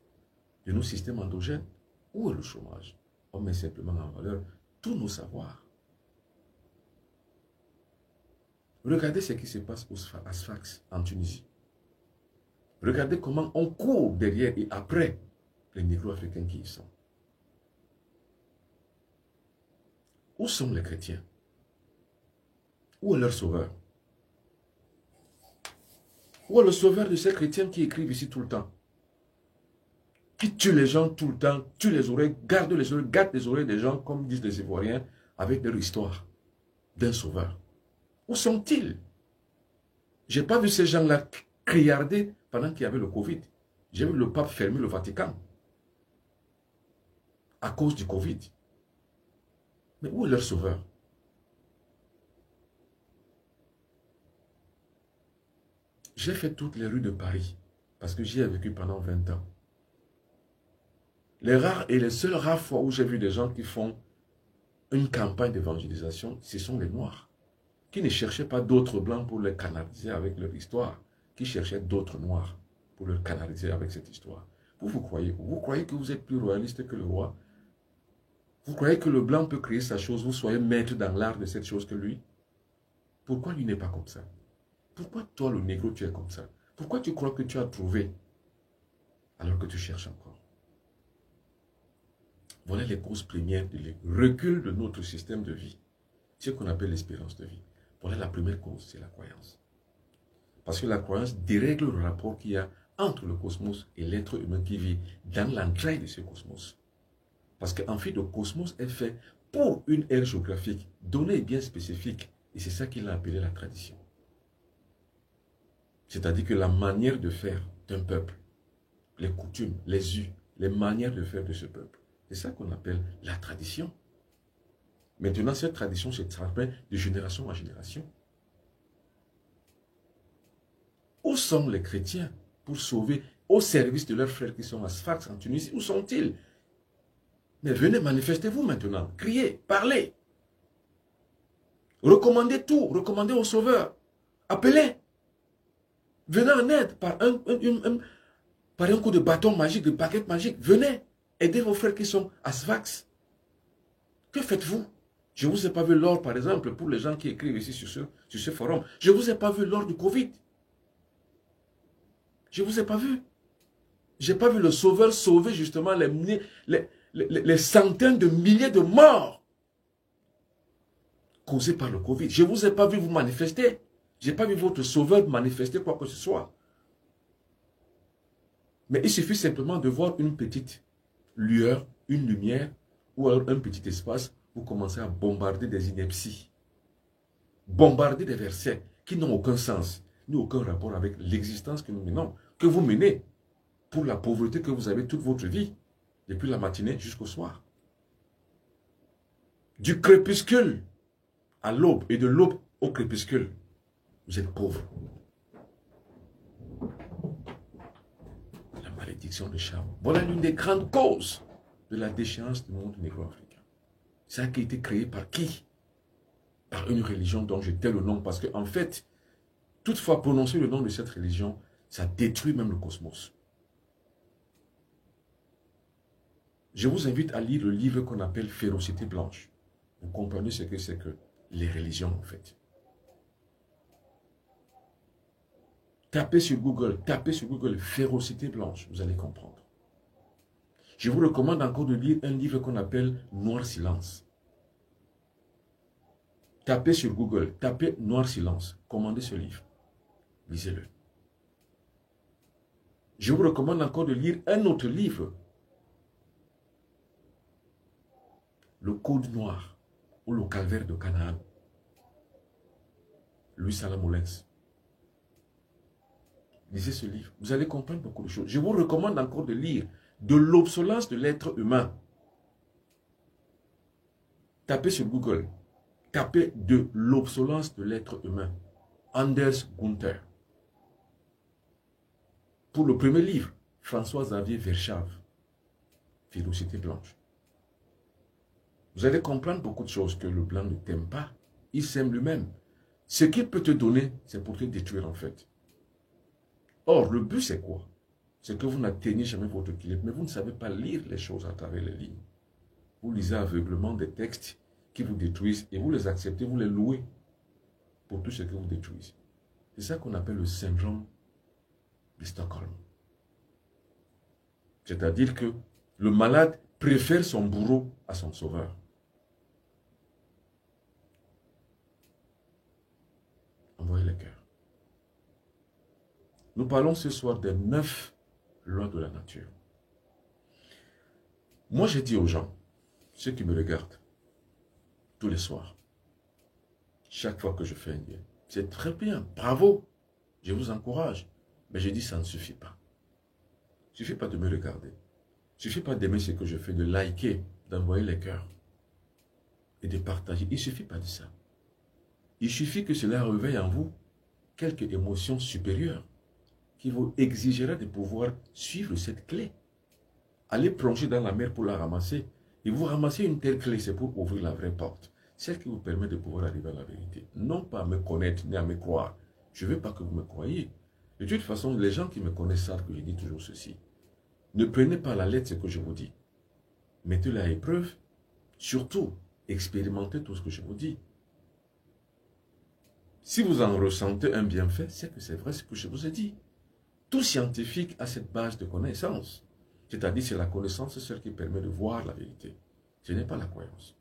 de nos systèmes endogènes. Où est le chômage? On met simplement en valeur tous nos savoirs. Regardez ce qui se passe à Sfax, en Tunisie. Regardez comment on court derrière et après les négro-africains qui y sont. Où sont les chrétiens? Où est leur sauveur? Où est le sauveur de ces chrétiens qui écrivent ici tout le temps? Qui tuent les gens tout le temps, tuent les oreilles, gardent les oreilles des gens, comme disent les Ivoiriens, avec leur histoire d'un sauveur. Où sont-ils? Je n'ai pas vu ces gens-là criarder pendant qu'il y avait le Covid. J'ai vu le pape fermer le Vatican à cause du Covid. Mais où est leur sauveur? J'ai fait toutes les rues de Paris parce que j'y ai vécu pendant 20 ans. Les seules rares fois où j'ai vu des gens qui font une campagne d'évangélisation, ce sont les Noirs, qui ne cherchaient pas d'autres Blancs pour les canaliser avec leur histoire, qui cherchaient d'autres Noirs pour les canaliser avec cette histoire. Vous croyez que vous êtes plus royaliste que le roi? Vous croyez que le Blanc peut créer sa chose, vous soyez maître dans l'art de cette chose que lui? Pourquoi lui n'est pas comme ça? Pourquoi toi, le négro, tu es comme ça? Pourquoi tu crois que tu as trouvé alors que tu cherches encore? Voilà les causes premières du recul de notre système de vie. Ce qu'on appelle l'espérance de vie. Voilà la première cause, c'est la croyance. Parce que la croyance dérègle le rapport qu'il y a entre le cosmos et l'être humain qui vit dans l'entraille de ce cosmos. Parce qu'en fait, le cosmos est fait pour une ère géographique donnée et bien spécifique. Et c'est ça qu'il a appelé la tradition. C'est-à-dire que la manière de faire d'un peuple, les coutumes, les us, les manières de faire de ce peuple, c'est ça qu'on appelle la tradition. Maintenant, cette tradition se transmet de génération en génération. Où sont les chrétiens pour sauver au service de leurs frères qui sont à Sfax en Tunisie? Où sont-ils? Mais venez, manifestez-vous maintenant. Criez, parlez. Recommandez tout. Recommandez au sauveur. Appelez. Venez en aide par un coup de bâton magique, de baguette magique. Venez. Aidez vos frères qui sont à Sfax. Que faites-vous? Je ne vous ai pas vu lors, par exemple, pour les gens qui écrivent ici sur ce forum. Je ne vous ai pas vu lors du Covid. Je ne vous ai pas vu. Je n'ai pas vu le sauveur sauver justement les centaines de milliers de morts causés par le Covid. Je ne vous ai pas vu vous manifester. Je n'ai pas vu votre sauveur manifester quoi que ce soit. Mais il suffit simplement de voir une petite lueur, une lumière, ou alors un petit espace, vous commencez à bombarder des inepties. Bombarder des versets qui n'ont aucun sens, ni aucun rapport avec l'existence que nous menons, que vous menez pour la pauvreté que vous avez toute votre vie, depuis la matinée jusqu'au soir. Du crépuscule à l'aube et de l'aube au crépuscule, vous êtes pauvre. La malédiction de Cham. Voilà l'une des grandes causes de la déchéance du monde négro-africain. Ça a été créé par qui? Par une religion dont je tais le nom, parce qu'en fait, toutefois prononcer le nom de cette religion, ça détruit même le cosmos. Je vous invite à lire le livre qu'on appelle Férocité blanche. Vous comprenez ce que c'est que les religions en fait. Tapez sur Google Férocité blanche, vous allez comprendre. Je vous recommande encore de lire un livre qu'on appelle Noir Silence. Tapez sur Google, tapez Noir Silence, commandez ce livre, lisez-le. Je vous recommande encore de lire un autre livre, Le Code Noir ou Le Calvaire de Canaan, Louis Salamolens. Lisez ce livre, vous allez comprendre beaucoup de choses. Je vous recommande encore de lire De l'obsolescence de l'être humain. Tapez sur Google, tapez De l'obsolescence de l'être humain, Anders Gunther. Pour le premier livre, François-Xavier Verschave, Férocité blanche. Vous allez comprendre beaucoup de choses que le blanc ne t'aime pas. Il s'aime lui-même. Ce qu'il peut te donner, c'est pour te détruire en fait. Or, le but, c'est quoi? C'est que vous n'atteignez jamais votre équilibre, mais vous ne savez pas lire les choses à travers les lignes. Vous lisez aveuglement des textes qui vous détruisent et vous les acceptez, vous les louez pour tout ce que vous détruisez. C'est ça qu'on appelle le syndrome de Stockholm. C'est-à-dire que le malade préfère son bourreau à son sauveur. Envoyez les cœurs. Nous parlons ce soir des 9 lois de la nature. Moi, j'ai dit aux gens, ceux qui me regardent, tous les soirs, chaque fois que je fais un lien, c'est très bien, bravo, je vous encourage. Mais je dis, ça ne suffit pas. Il ne suffit pas de me regarder. Il ne suffit pas d'aimer ce que je fais, de liker, d'envoyer les cœurs et de partager. Il ne suffit pas de ça. Il suffit que cela réveille en vous quelques émotions supérieures qui vous exigera de pouvoir suivre cette clé. Allez plonger dans la mer pour la ramasser. Et vous ramassez une telle clé, c'est pour ouvrir la vraie porte. Celle qui vous permet de pouvoir arriver à la vérité. Non pas à me connaître, ni à me croire. Je ne veux pas que vous me croyiez. De toute façon, les gens qui me connaissent savent que je dis toujours ceci. Ne prenez pas à la lettre ce que je vous dis. Mettez-le à épreuve. Surtout, expérimentez tout ce que je vous dis. Si vous en ressentez un bienfait, c'est que c'est vrai ce que je vous ai dit. Tout scientifique a cette base de connaissance. C'est-à-dire c'est la connaissance seule qui permet de voir la vérité. Ce n'est pas la croyance.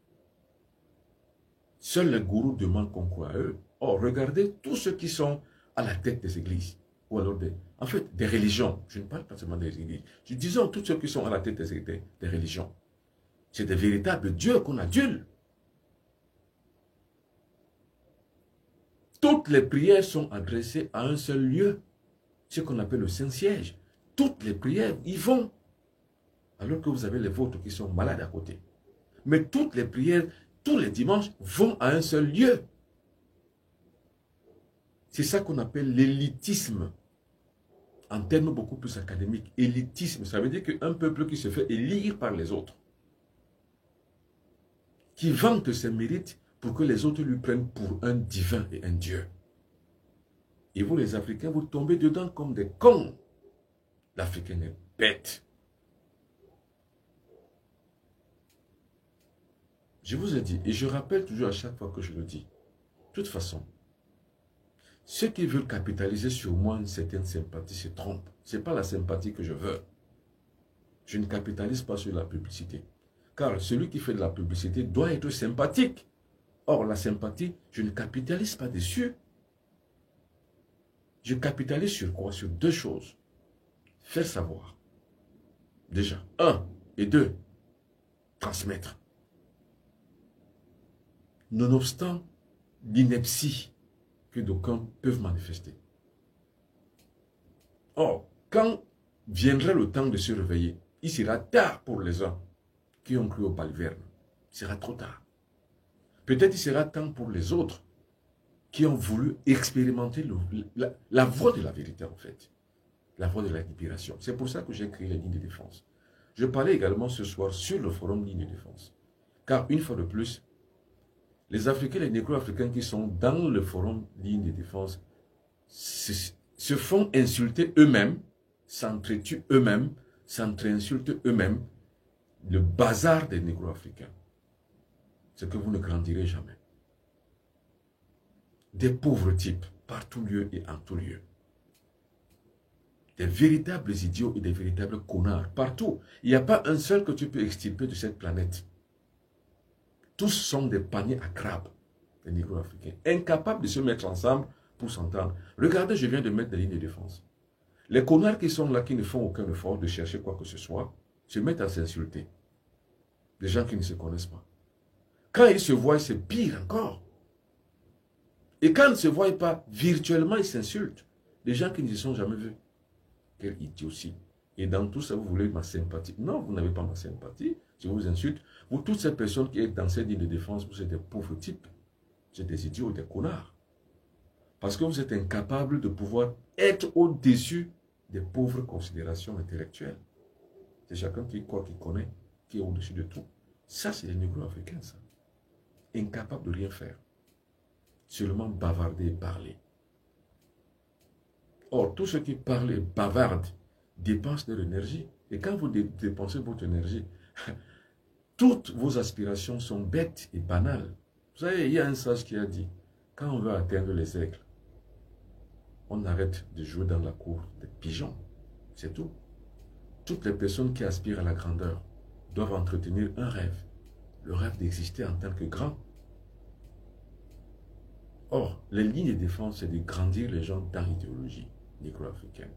Seuls les gourous demandent qu'on croie à eux. Or, regardez tous ceux qui sont à la tête des églises. Ou alors en fait, des religions. Je ne parle pas seulement des églises. Disons tous ceux qui sont à la tête des religions. C'est des véritables dieux qu'on adule. Toutes les prières sont adressées à un seul lieu. Ce qu'on appelle le Saint-Siège. Toutes les prières y vont. Alors que vous avez les vôtres qui sont malades à côté. Mais toutes les prières, tous les dimanches, vont à un seul lieu. C'est ça qu'on appelle l'élitisme. En termes beaucoup plus académiques. Élitisme, ça veut dire qu'un peuple qui se fait élire par les autres. Qui vante ses mérites pour que les autres lui prennent pour un divin et un dieu. Et vous les Africains, vous tombez dedans comme des cons. L'Africain est bête. Je vous ai dit, et je rappelle toujours à chaque fois que je le dis, de toute façon, ceux qui veulent capitaliser sur moi une certaine sympathie se trompent. Ce n'est pas la sympathie que je veux. Je ne capitalise pas sur la publicité. Car celui qui fait de la publicité doit être sympathique. Or, la sympathie, je ne capitalise pas dessus. Je capitalise sur quoi? Sur deux choses. Faire savoir. Déjà, un. Et deux, transmettre. Nonobstant l'ineptie que d'aucuns peuvent manifester. Or, quand viendra le temps de se réveiller, il sera tard pour les uns qui ont cru au baliverne. Il sera trop tard. Peut-être il sera temps pour les autres qui ont voulu expérimenter la voie de la vérité en fait. La voie de la libération. C'est pour ça que j'ai créé les lignes de défense. Je parlais également ce soir sur le forum Lignes de défense. Car une fois de plus, les Africains, les Négro-Africains qui sont dans le forum Lignes de défense se font insulter eux-mêmes, s'entretuent eux-mêmes, s'entre-insultent eux-mêmes. Le bazar des Négro-Africains. C'est que vous ne grandirez jamais. Des pauvres types, par tout lieu et en tout lieu. Des véritables idiots et des véritables connards, partout. Il n'y a pas un seul que tu peux extirper de cette planète. Tous sont des paniers à crabes, les Négro-Africains, incapables de se mettre ensemble pour s'entendre. Regardez, je viens de mettre des lignes de défense. Les connards qui sont là, qui ne font aucun effort de chercher quoi que ce soit, se mettent à s'insulter. Les gens qui ne se connaissent pas. Quand ils se voient, c'est pire encore. Et quand ils ne se voient pas, virtuellement, ils s'insultent. Les gens qui ne se sont jamais vus. Quelle idiotie. Et dans tout ça, vous voulez ma sympathie. Non, vous n'avez pas ma sympathie. Je vous insulte. Vous, toutes ces personnes qui êtes dans cette ligne de défense, vous êtes des pauvres types. Vous êtes des idiots, des connards. Parce que vous êtes incapables de pouvoir être au-dessus des pauvres considérations intellectuelles. C'est chacun qui croit qu'il connaît, qui est au-dessus de tout. Ça, c'est les Négro-Africains, ça. Incapables de rien faire. Seulement bavarder et parler. Or, tous ceux qui parlent et bavardent dépensent de l'énergie. Et quand vous dépensez votre énergie, toutes vos aspirations sont bêtes et banales. Vous savez, il y a un sage qui a dit, quand on veut atteindre les aigles, on arrête de jouer dans la cour des pigeons. C'est tout. Toutes les personnes qui aspirent à la grandeur doivent entretenir un rêve. Le rêve d'exister en tant que grand. Or, les lignes de défense, c'est de grandir les gens dans l'idéologie négro-africaine.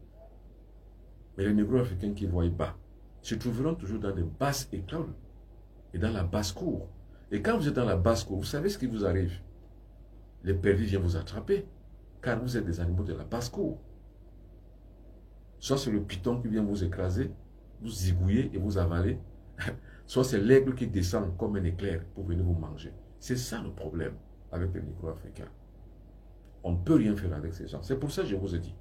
Mais les négro-africains qui voient bas se trouveront toujours dans des basses écoles et dans la basse-cour. Et quand vous êtes dans la basse-cour, vous savez ce qui vous arrive. Les perdus viennent vous attraper, car vous êtes des animaux de la basse-cour. Soit c'est le python qui vient vous écraser, vous zigouiller et vous avaler, soit c'est l'aigle qui descend comme un éclair pour venir vous manger. C'est ça le problème avec les négro-africains. On ne peut rien faire avec ces gens. C'est pour ça que je vous ai dit,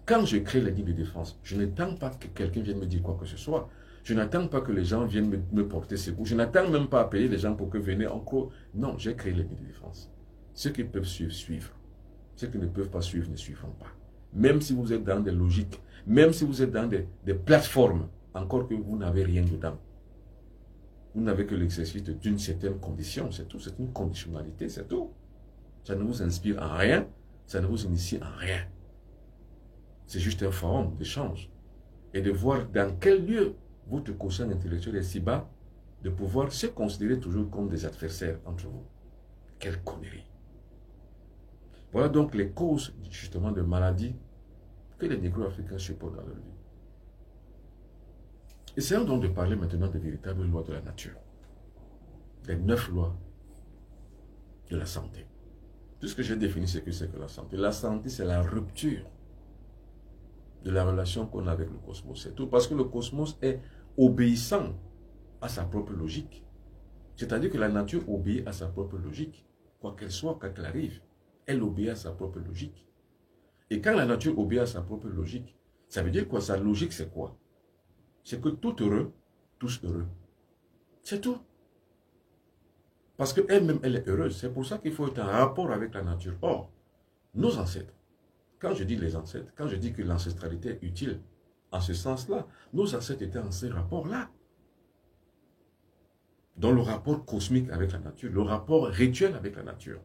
quand je crée les lignes de défense, je n'attends pas que quelqu'un vienne me dire quoi que ce soit. Je n'attends pas que les gens viennent me porter secours. Je n'attends même pas à payer les gens pour que venez encore. Non, j'ai créé les lignes de défense. Ceux qui peuvent suivre, suivent. Ceux qui ne peuvent pas suivre, ne suivront pas. Même si vous êtes dans des logiques, même si vous êtes dans des plateformes, encore que vous n'avez rien dedans. Vous n'avez que l'exercice d'une certaine condition, c'est tout. C'est une conditionnalité, c'est tout. Ça ne vous inspire en rien, ça ne vous initie en rien. C'est juste un forum d'échange. Et de voir dans quel lieu votre quotient intellectuel est si bas, de pouvoir se considérer toujours comme des adversaires entre vous. Quelle connerie. Voilà donc les causes justement de maladies que les négro-africains supportent dans leur vie. Essayons donc de parler maintenant des véritables lois de la nature. Les 9 lois de la santé. Tout ce que j'ai défini, c'est que la santé. La santé, c'est la rupture de la relation qu'on a avec le cosmos. C'est tout. Parce que le cosmos est obéissant à sa propre logique. C'est-à-dire que la nature obéit à sa propre logique. Quoi qu'elle soit, quoi qu'elle arrive, elle obéit à sa propre logique. Et quand la nature obéit à sa propre logique, ça veut dire quoi? Sa logique, c'est quoi? C'est que tout heureux, tous heureux. C'est tout. Parce qu'elle-même, elle est heureuse. C'est pour ça qu'il faut être en rapport avec la nature. Or, nos ancêtres, quand je dis les ancêtres, quand je dis que l'ancestralité est utile, en ce sens-là, nos ancêtres étaient en ces rapports-là. Dans le rapport cosmique avec la nature, le rapport rituel avec la nature.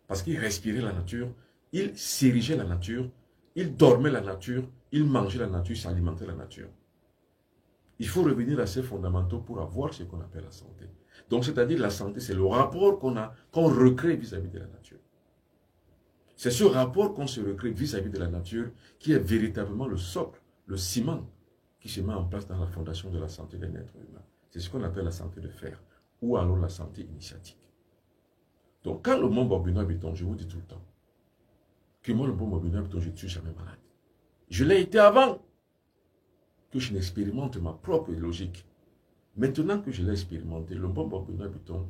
Parce qu'ils respiraient la nature, ils s'érigeaient la nature, ils dormaient la nature, ils mangeaient la nature, ils s'alimentaient la nature. Il faut revenir à ces fondamentaux pour avoir ce qu'on appelle la santé. Donc, c'est-à-dire la santé, c'est le rapport qu'on recrée vis-à-vis de la nature. C'est ce rapport qu'on se recrée vis-à-vis de la nature qui est véritablement le socle, le ciment qui se met en place dans la fondation de la santé d'un être humain. C'est ce qu'on appelle la santé de fer, ou alors la santé initiatique. Donc, quand le mont Bobino-Habiton, je vous dis tout le temps, que moi, le mont Bobino-Habiton, je ne suis jamais malade. Je l'ai été avant que je n'expérimente ma propre logique. Maintenant que je l'ai expérimenté, le mont Bobino-Habiton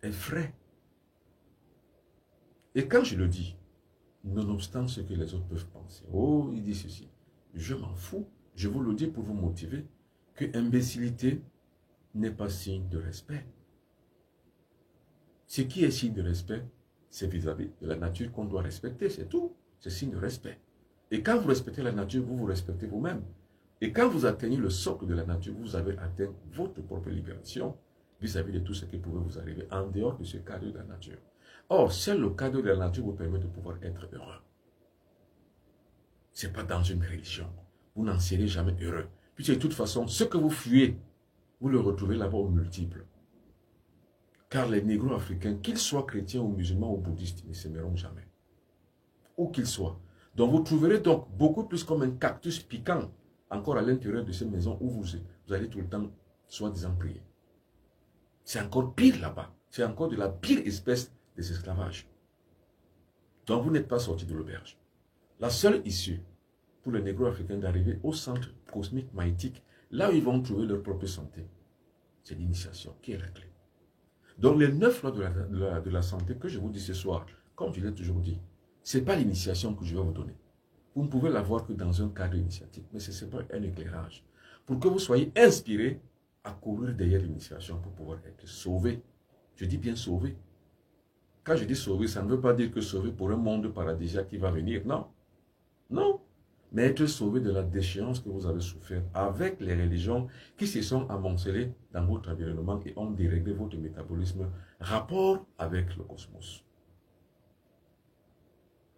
est frais. Et quand je le dis, nonobstant ce que les autres peuvent penser, oh, il dit ceci, je m'en fous, je vous le dis pour vous motiver, que imbécilité n'est pas signe de respect. Ce qui est signe de respect, c'est vis-à-vis de la nature qu'on doit respecter, c'est tout. C'est signe de respect. Et quand vous respectez la nature, vous vous respectez vous-même. Et quand vous atteignez le socle de la nature, vous avez atteint votre propre libération vis-à-vis de tout ce qui pouvait vous arriver en dehors de ce cadre de la nature. Or, seul le cadre de la nature vous permet de pouvoir être heureux. Ce n'est pas dans une religion. Vous n'en serez jamais heureux. Puis de toute façon, ce que vous fuyez, vous le retrouvez là-bas au multiple. Car les négro-africains, qu'ils soient chrétiens ou musulmans ou bouddhistes, ne s'aimeront jamais. Où qu'ils soient. Donc vous trouverez donc beaucoup plus comme un cactus piquant encore à l'intérieur de ces maisons où vous allez tout le temps, soi-disant, prier. C'est encore pire là-bas. C'est encore de la pire espèce des esclavages. Donc vous n'êtes pas sorti de l'auberge. La seule issue pour les négro-africains d'arriver au centre cosmique maïtique, là où ils vont trouver leur propre santé, c'est l'initiation qui est la clé. Donc les 9 lois de la santé que je vous dis ce soir, comme je l'ai toujours dit, ce n'est pas l'initiation que je vais vous donner. Vous ne pouvez l'avoir que dans un cadre initiatique, mais ce n'est pas un éclairage. Pour que vous soyez inspiré à courir derrière l'initiation pour pouvoir être sauvé. Je dis bien sauvé. Quand je dis sauvé, ça ne veut pas dire que sauvé pour un monde paradisiaque qui va venir. Non. Non. mais être sauvé de la déchéance que vous avez souffert avec les religions qui se sont amoncelées dans votre environnement et ont déréglé votre métabolisme, rapport avec le cosmos.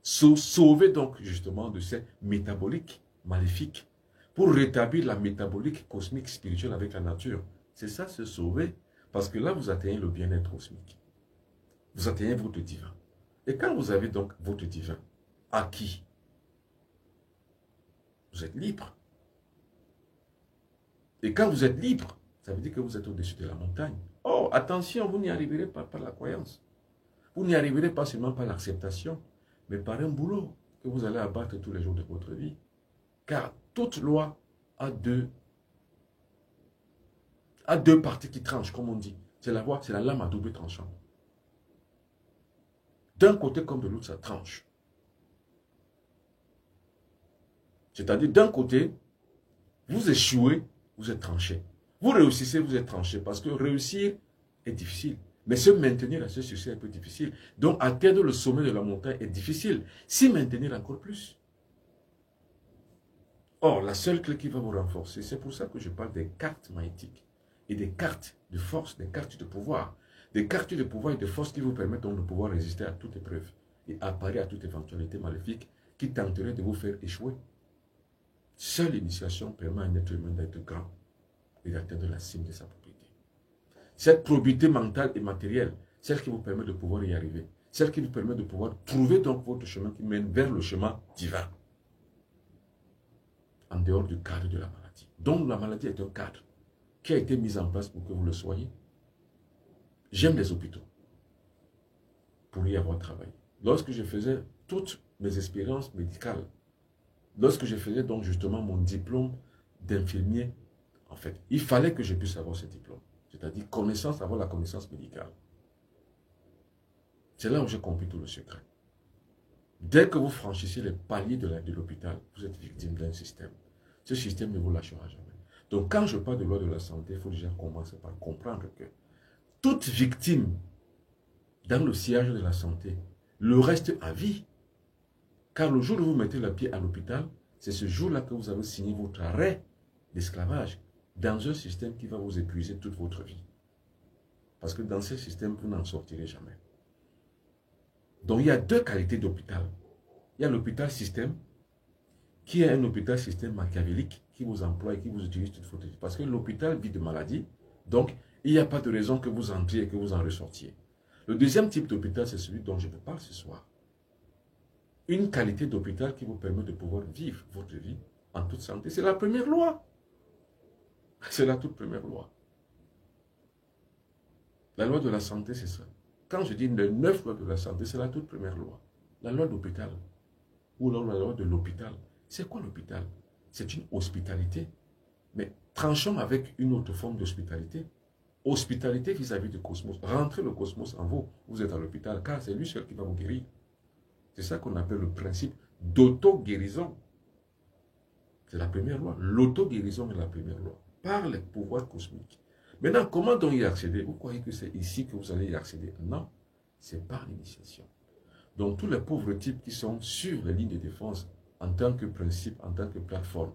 Sauver donc justement de ces métaboliques maléfiques pour rétablir la métabolique cosmique spirituelle avec la nature. C'est ça, se sauver, parce que là vous atteignez le bien-être cosmique. Vous atteignez votre divin. Et quand vous avez donc votre divin acquis, vous êtes libre. Et quand vous êtes libre, ça veut dire que vous êtes au-dessus de la montagne. Oh, attention, vous n'y arriverez pas par la croyance. Vous n'y arriverez pas seulement par l'acceptation, mais par un boulot que vous allez abattre tous les jours de votre vie. Car toute loi a deux parties qui tranchent, comme on dit. C'est la voie, c'est la lame à double tranchant. D'un côté comme de l'autre, ça tranche. C'est-à-dire, d'un côté, vous échouez, vous êtes tranché. Vous réussissez, vous êtes tranché. Parce que réussir est difficile. Mais se maintenir à ce succès est un peu difficile. Donc, atteindre le sommet de la montagne est difficile. S'y maintenir encore plus. Or, la seule clé qui va vous renforcer, c'est pour ça que je parle des cartes magnétiques. Et des cartes de force, des cartes de pouvoir. Des cartes de pouvoir et de force qui vous permettent donc de pouvoir résister à toute épreuve. Et apparaître à toute éventualité maléfique qui tenterait de vous faire échouer. Seule l'initiation permet à un être humain d'être grand et d'atteindre la cime de sa propriété. Cette probité mentale et matérielle, celle qui vous permet de pouvoir y arriver, celle qui vous permet de pouvoir trouver donc votre chemin qui mène vers le chemin divin, en dehors du cadre de la maladie. Donc la maladie est un cadre qui a été mis en place pour que vous le soyez. J'aime les hôpitaux pour y avoir travaillé. Lorsque je faisais toutes mes expériences médicales, lorsque je faisais donc justement mon diplôme d'infirmier, en fait, il fallait que je puisse avoir ce diplôme. C'est-à-dire connaissance, avoir la connaissance médicale. C'est là où j'ai compris tout le secret. Dès que vous franchissez les paliers de l'hôpital, vous êtes victime d'un système. Ce système ne vous lâchera jamais. Donc quand je parle de loi de la santé, il faut déjà commencer par comprendre que toute victime dans le sillage de la santé le reste à vie. Car le jour où vous mettez le pied à l'hôpital, c'est ce jour-là que vous avez signé votre arrêt d'esclavage dans un système qui va vous épuiser toute votre vie. Parce que dans ce système, vous n'en sortirez jamais. Donc il y a deux qualités d'hôpital. Il y a l'hôpital système, qui est un hôpital système machiavélique, qui vous emploie et qui vous utilise toute votre vie. Parce que l'hôpital vit de maladie, donc il n'y a pas de raison que vous entriez et que vous en ressortiez. Le deuxième type d'hôpital, c'est celui dont je vous parle ce soir. Une qualité d'hôpital qui vous permet de pouvoir vivre votre vie en toute santé. C'est la première loi. C'est la toute première loi. La loi de la santé, c'est ça. Quand je dis les 9 lois de la santé, c'est la toute première loi. La loi d'hôpital. Ou la loi de l'hôpital. C'est quoi l'hôpital? C'est une hospitalité. Mais tranchons avec une autre forme d'hospitalité. Hospitalité vis-à-vis du cosmos. Rentrez le cosmos en vous. Vous êtes à l'hôpital, car c'est lui seul qui va vous guérir. C'est ça qu'on appelle le principe d'auto-guérison. C'est la première loi. L'auto-guérison est la première loi. Par les pouvoirs cosmiques. Maintenant, comment donc y accéder? Vous croyez que c'est ici que vous allez y accéder? Non, c'est par l'initiation. Donc, tous les pauvres types qui sont sur les lignes de défense en tant que principe, en tant que plateforme,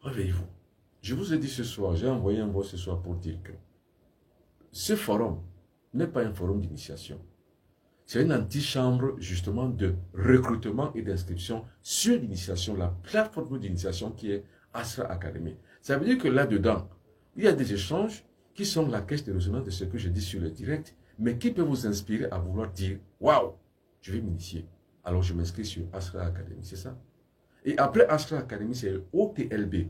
réveillez-vous. Je vous ai dit ce soir, j'ai envoyé un voix ce soir pour dire que ce forum n'est pas un forum d'initiation. C'est une antichambre justement de recrutement et d'inscription sur l'initiation, la plateforme d'initiation qui est Astra Academy. Ça veut dire que là-dedans, il y a des échanges qui sont la caisse de résonance de ce que je dis sur le direct, mais qui peuvent vous inspirer à vouloir dire « Waouh, je vais m'initier. Alors je m'inscris sur Astra Academy. » C'est ça. Et après Astra Academy, c'est le OTLB,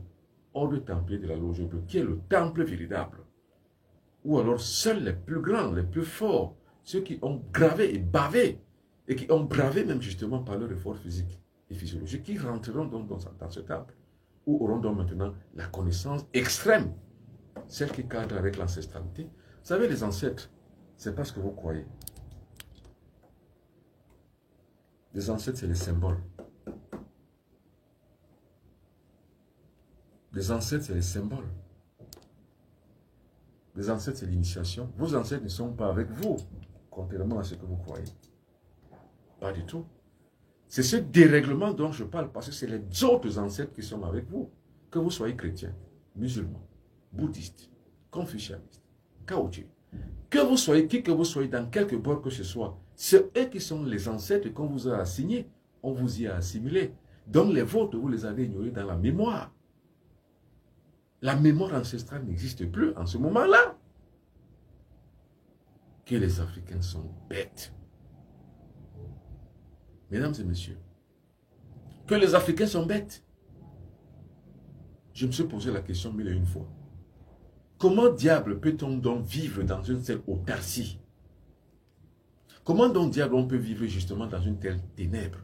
Ordre Templier de la Loge Bleue, qui est le temple véritable. Ou alors seuls les plus grands, les plus forts, ceux qui ont gravé et bavé, et qui ont bravé même justement par leur effort physique et physiologique, qui rentreront donc dans ce temple, ou auront donc maintenant la connaissance extrême, celle qui cadre avec l'ancestralité. Vous savez, les ancêtres, c'est pas ce que vous croyez. Les ancêtres, c'est les symboles. Les ancêtres, c'est les symboles. Les ancêtres, c'est l'initiation. Vos ancêtres ne sont pas avec vous, contrairement à ce que vous croyez. Pas du tout. C'est ce dérèglement dont je parle, parce que c'est les autres ancêtres qui sont avec vous. Que vous soyez chrétien, musulman, bouddhiste, confucianiste, caoutchouc, que vous soyez, qui que vous soyez, dans quelque bord que ce soit, c'est eux qui sont les ancêtres qu'on vous a assignés. On vous y a assimilé. Donc les vôtres, vous les avez ignorés dans la mémoire. La mémoire ancestrale n'existe plus en ce moment-là. Que les Africains sont bêtes. Mesdames et messieurs, que les Africains sont bêtes. Je me suis posé la question 1001 fois. Comment diable peut-on donc vivre dans une telle autarcie? Comment donc diable on peut vivre justement dans une telle ténèbre?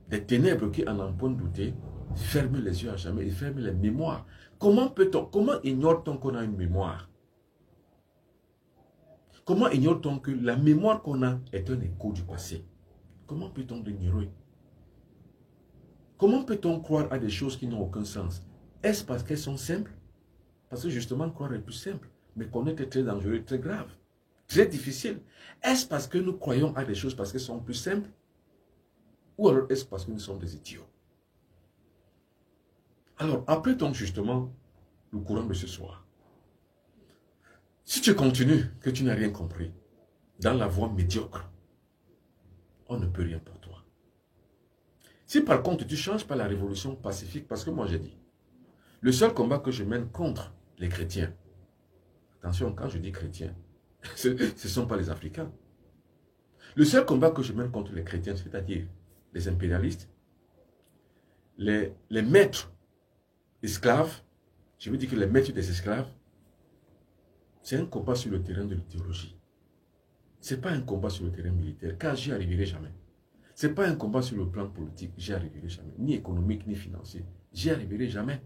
Des ténèbres qui, en un point douté, ferment les yeux à jamais et ferment les mémoires. Comment ignore-t-on qu'on a une mémoire? Comment ignore-t-on que la mémoire qu'on a est un écho du passé? Comment peut-on l'ignorer? Comment peut-on croire à des choses qui n'ont aucun sens? Est-ce parce qu'elles sont simples? Parce que justement, croire est plus simple. Mais connaître est très dangereux, très grave, très difficile. Est-ce parce que nous croyons à des choses parce qu'elles sont plus simples? Ou alors est-ce parce que nous sommes des idiots? Alors, après donc justement le courant de ce soir, si tu continues que tu n'as rien compris, dans la voie médiocre, on ne peut rien pour toi. Si par contre tu changes par la révolution pacifique, parce que moi j'ai dit, le seul combat que je mène contre les chrétiens, attention, quand je dis chrétiens, ce ne sont pas les Africains. Le seul combat que je mène contre les chrétiens, c'est-à-dire les impérialistes, les maîtres esclaves, je veux dire que les maîtres des esclaves, c'est un combat sur le terrain de l'idéologie. Ce n'est pas un combat sur le terrain militaire, car j'y arriverai jamais. Ce n'est pas un combat sur le plan politique, j'y arriverai jamais. Ni économique, ni financier, j'y arriverai jamais.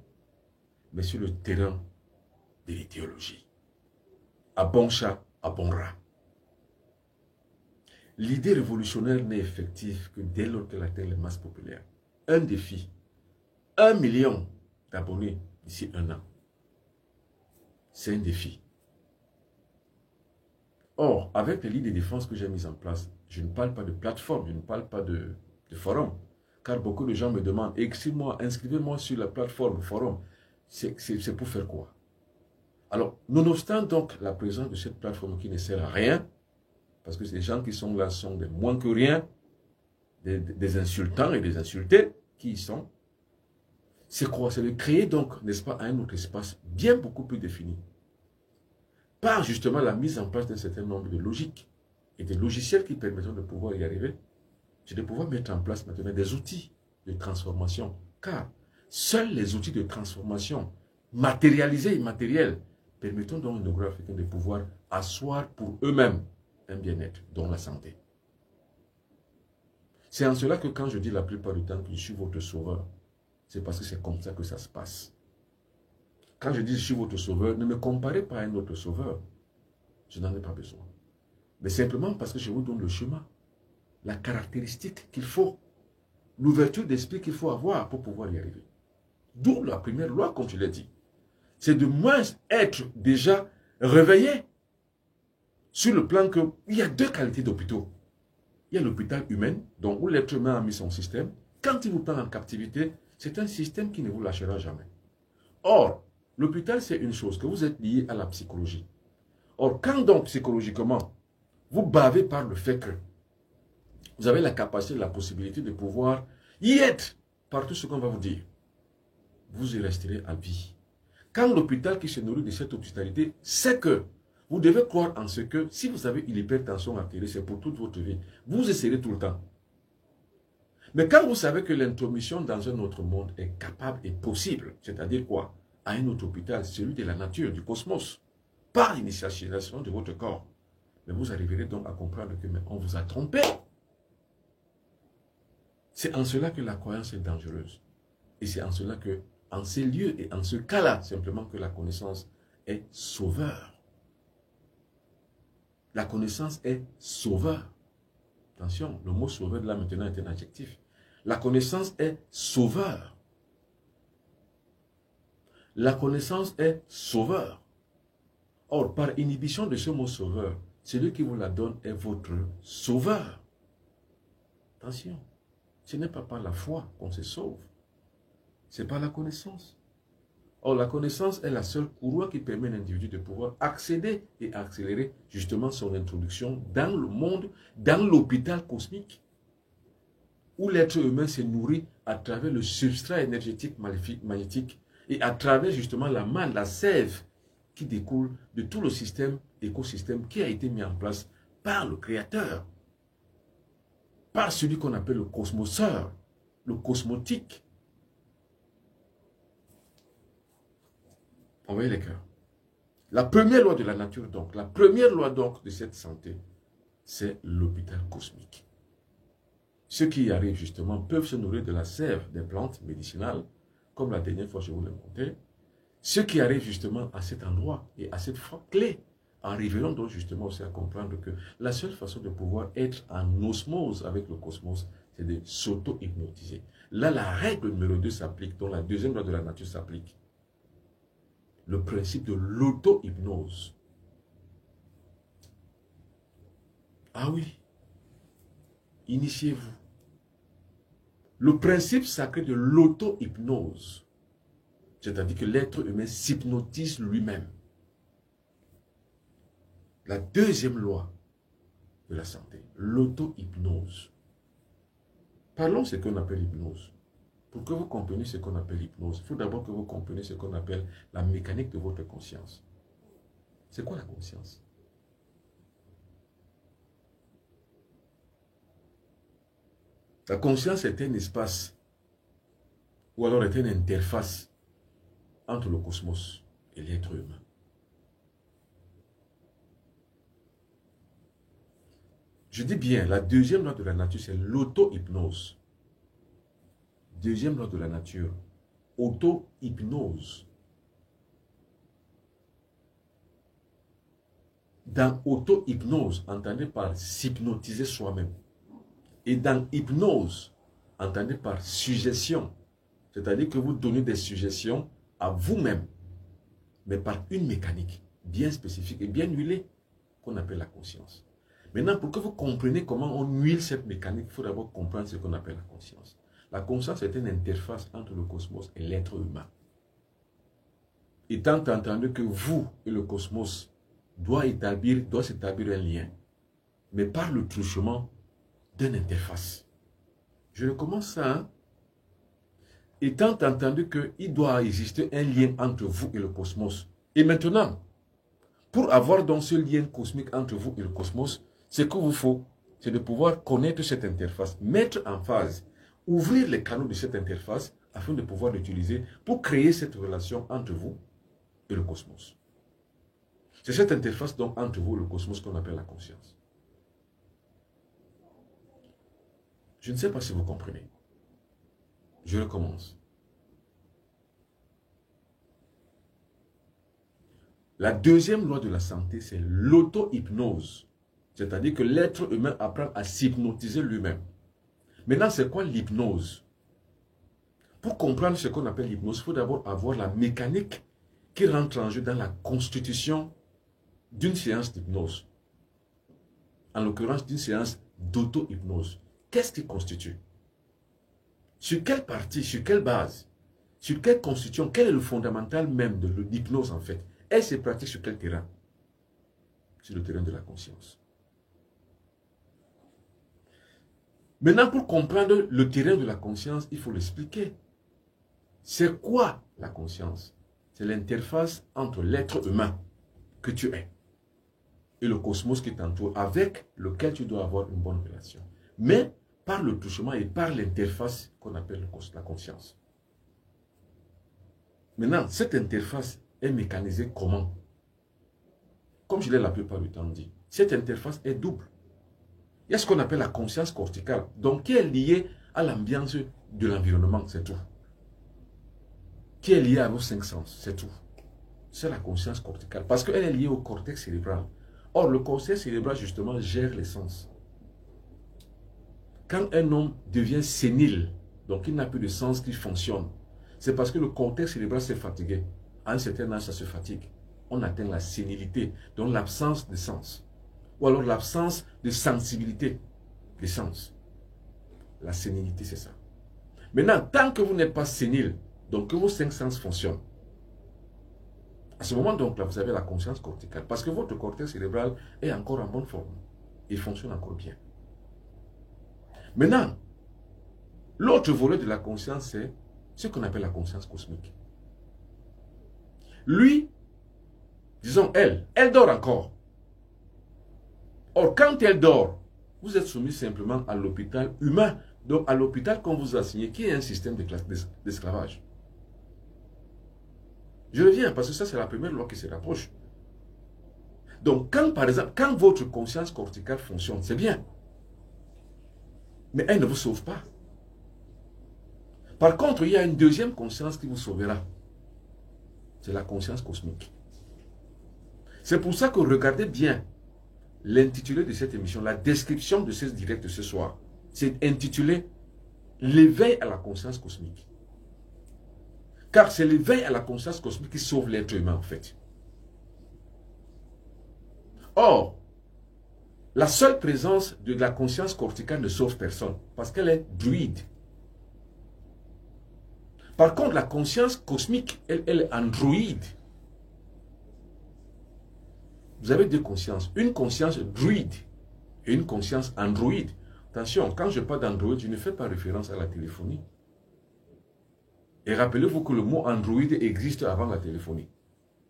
Mais sur le terrain de l'idéologie. À bon chat, à bon rat. L'idée révolutionnaire n'est effective que dès lors qu'elle atteint les masses populaires. Un défi. 1 million d'abonnés d'ici 1 an. C'est un défi. Or, avec les lignes de défense que j'ai mises en place, je ne parle pas de plateforme, je ne parle pas de forum. Car beaucoup de gens me demandent, inscrivez-moi sur la plateforme, forum. C'est pour faire quoi? Alors, nonobstant donc la présence de cette plateforme qui ne sert à rien, parce que ces gens qui sont là sont des moins que rien, des insultants et des insultés qui y sont, c'est quoi? C'est de créer donc, n'est-ce pas, un autre espace bien beaucoup plus défini. Par justement la mise en place d'un certain nombre de logiques et des logiciels qui permettront de pouvoir y arriver, c'est de pouvoir mettre en place maintenant des outils de transformation. Car seuls les outils de transformation matérialisés et immatériels permettront donc aux Négro-Africains de pouvoir asseoir pour eux-mêmes un bien-être, dont la santé. C'est en cela que quand je dis la plupart du temps que je suis votre sauveur, c'est parce que c'est comme ça que ça se passe. Quand je dis je suis votre sauveur, ne me comparez pas à un autre sauveur. Je n'en ai pas besoin. Mais simplement parce que je vous donne le chemin, la caractéristique qu'il faut, l'ouverture d'esprit qu'il faut avoir pour pouvoir y arriver. D'où la première loi, comme je l'ai dit. C'est de moins être déjà réveillé sur le plan qu'il y a 2 qualités d'hôpitaux. Il y a l'hôpital humain, donc où l'être humain a mis son système. Quand il vous prend en captivité, c'est un système qui ne vous lâchera jamais. Or, l'hôpital, c'est une chose, que vous êtes lié à la psychologie. Or, quand donc psychologiquement, vous bavez par le fait que vous avez la capacité, la possibilité de pouvoir y être par tout ce qu'on va vous dire, vous y resterez à vie. Quand l'hôpital qui se nourrit de cette hospitalité sait que vous devez croire en ce que si vous avez une hypertension artérielle, c'est pour toute votre vie, vous essaierez tout le temps. Mais quand vous savez que l'intromission dans un autre monde est capable et possible, c'est-à-dire quoi? À un autre hôpital, celui de la nature, du cosmos, par l'initiation de votre corps, mais vous arriverez donc à comprendre que on vous a trompé. C'est en cela que la croyance est dangereuse. Et c'est en cela que, en ces lieux et en ce cas-là, simplement que la connaissance est sauveur. La connaissance est sauveur. Attention, le mot sauveur de là maintenant est un adjectif. La connaissance est sauveur. La connaissance est sauveur. Or, par inhibition de ce mot sauveur, celui qui vous la donne est votre sauveur. Attention, ce n'est pas par la foi qu'on se sauve. C'est par la connaissance. Or, la connaissance est la seule courroie qui permet à l'individu de pouvoir accéder et accélérer justement son introduction dans le monde, dans l'hôpital cosmique, où l'être humain se nourrit à travers le substrat énergétique magnétique et à travers justement la manne, la sève qui découle de tout le système, écosystème qui a été mis en place par le Créateur, par celui qu'on appelle le cosmoseur, le cosmotique. Envoyez les cœurs. La première loi de la nature, donc, la première loi donc de cette santé, c'est l'hôpital cosmique. Ceux qui y arrivent justement peuvent se nourrir de la sève des plantes médicinales, comme la dernière fois je vous l'ai montré. Ceux qui arrivent justement à cet endroit et à cette fois clé, arriveront donc justement aussi à comprendre que la seule façon de pouvoir être en osmose avec le cosmos, c'est de s'auto-hypnotiser. Là, la règle numéro 2 s'applique, dont la deuxième loi de la nature s'applique. Le principe de l'auto-hypnose. Ah oui, initiez-vous. Le principe sacré de l'auto-hypnose, c'est-à-dire que l'être humain s'hypnotise lui-même. La deuxième loi de la santé, l'auto-hypnose. Parlons de ce qu'on appelle l'hypnose. Pour que vous compreniez ce qu'on appelle l'hypnose, il faut d'abord que vous compreniez ce qu'on appelle la mécanique de votre conscience. C'est quoi la conscience? La conscience est un espace, ou alors est une interface entre le cosmos et l'être humain. Je dis bien, la deuxième loi de la nature, c'est l'auto-hypnose. Deuxième loi de la nature, auto-hypnose. Dans auto-hypnose, entendez par s'hypnotiser soi-même. Et dans hypnose, entendez par suggestion. C'est-à-dire que vous donnez des suggestions à vous-même, mais par une mécanique bien spécifique et bien huilée qu'on appelle la conscience. Maintenant, pour que vous compreniez comment on huile cette mécanique, il faut d'abord comprendre ce qu'on appelle la conscience. La conscience est une interface entre le cosmos et l'être humain. Étant entendu que vous et le cosmos doit s'établir un lien, mais par le truchement d'une interface. Je recommence ça. Hein? Étant entendu qu'il doit exister un lien entre vous et le cosmos. Et maintenant, pour avoir donc ce lien cosmique entre vous et le cosmos, ce qu'il vous faut, c'est de pouvoir connaître cette interface, mettre en phase, ouvrir les canaux de cette interface afin de pouvoir l'utiliser pour créer cette relation entre vous et le cosmos. C'est cette interface donc entre vous et le cosmos qu'on appelle la conscience. Je ne sais pas si vous comprenez. Je recommence. La deuxième loi de la santé, c'est l'auto-hypnose. C'est-à-dire que l'être humain apprend à s'hypnotiser lui-même. Maintenant, c'est quoi l'hypnose? Pour comprendre ce qu'on appelle l'hypnose, il faut d'abord avoir la mécanique qui rentre en jeu dans la constitution d'une séance d'hypnose. En l'occurrence, d'une séance d'auto-hypnose. Qu'est-ce qui constitue? Sur quelle partie, sur quelle base, sur quelle constitution, quel est le fondamental même de l'hypnose en fait? Elle se pratique sur quel terrain? Sur le terrain de la conscience. Maintenant, pour comprendre le terrain de la conscience, il faut l'expliquer. C'est quoi la conscience? C'est l'interface entre l'être humain que tu es et le cosmos qui t'entoure, avec lequel tu dois avoir une bonne relation. Mais par le touchement et par l'interface qu'on appelle la conscience. Maintenant, cette interface est mécanisée comment? Comme je l'ai la plupart du temps dit, cette interface est double. Il y a ce qu'on appelle la conscience corticale, donc qui est liée à l'ambiance de l'environnement, c'est tout. Qui est liée à vos 5 sens, c'est tout. C'est la conscience corticale, parce qu'elle est liée au cortex cérébral. Or, le cortex cérébral, justement, gère les sens. Quand un homme devient sénile, donc il n'a plus de sens qui fonctionne, c'est parce que le cortex cérébral s'est fatigué. À un certain âge, ça se fatigue. On atteint la sénilité, donc l'absence de sens. Ou alors l'absence de sensibilité des sens. La sénilité, c'est ça. Maintenant, tant que vous n'êtes pas sénile, donc que vos 5 sens fonctionnent, à ce moment, donc, là, vous avez la conscience corticale. Parce que votre cortex cérébral est encore en bonne forme. Il fonctionne encore bien. Maintenant, l'autre volet de la conscience, c'est ce qu'on appelle la conscience cosmique. Lui, disons elle dort encore. Or, quand elle dort, vous êtes soumis simplement à l'hôpital humain. Donc, à l'hôpital qu'on vous a assigné, qui est un système d'esclavage. Je reviens, parce que ça, c'est la première loi qui se rapproche. Donc, quand, par exemple, quand votre conscience corticale fonctionne, c'est bien. Mais elle ne vous sauve pas. Par contre, il y a une deuxième conscience qui vous sauvera. C'est la conscience cosmique. C'est pour ça que regardez bien l'intitulé de cette émission, la description de ce direct de ce soir. C'est intitulé « L'éveil à la conscience cosmique ». Car c'est l'éveil à la conscience cosmique qui sauve l'être humain en fait. Or, la seule présence de la conscience corticale ne sauve personne parce qu'elle est druide. Par contre, la conscience cosmique, elle est androïde. Vous avez deux consciences. Une conscience druide et une conscience androïde. Attention, quand je parle d'androïde, je ne fais pas référence à la téléphonie. Et rappelez-vous que le mot androïde existe avant la téléphonie.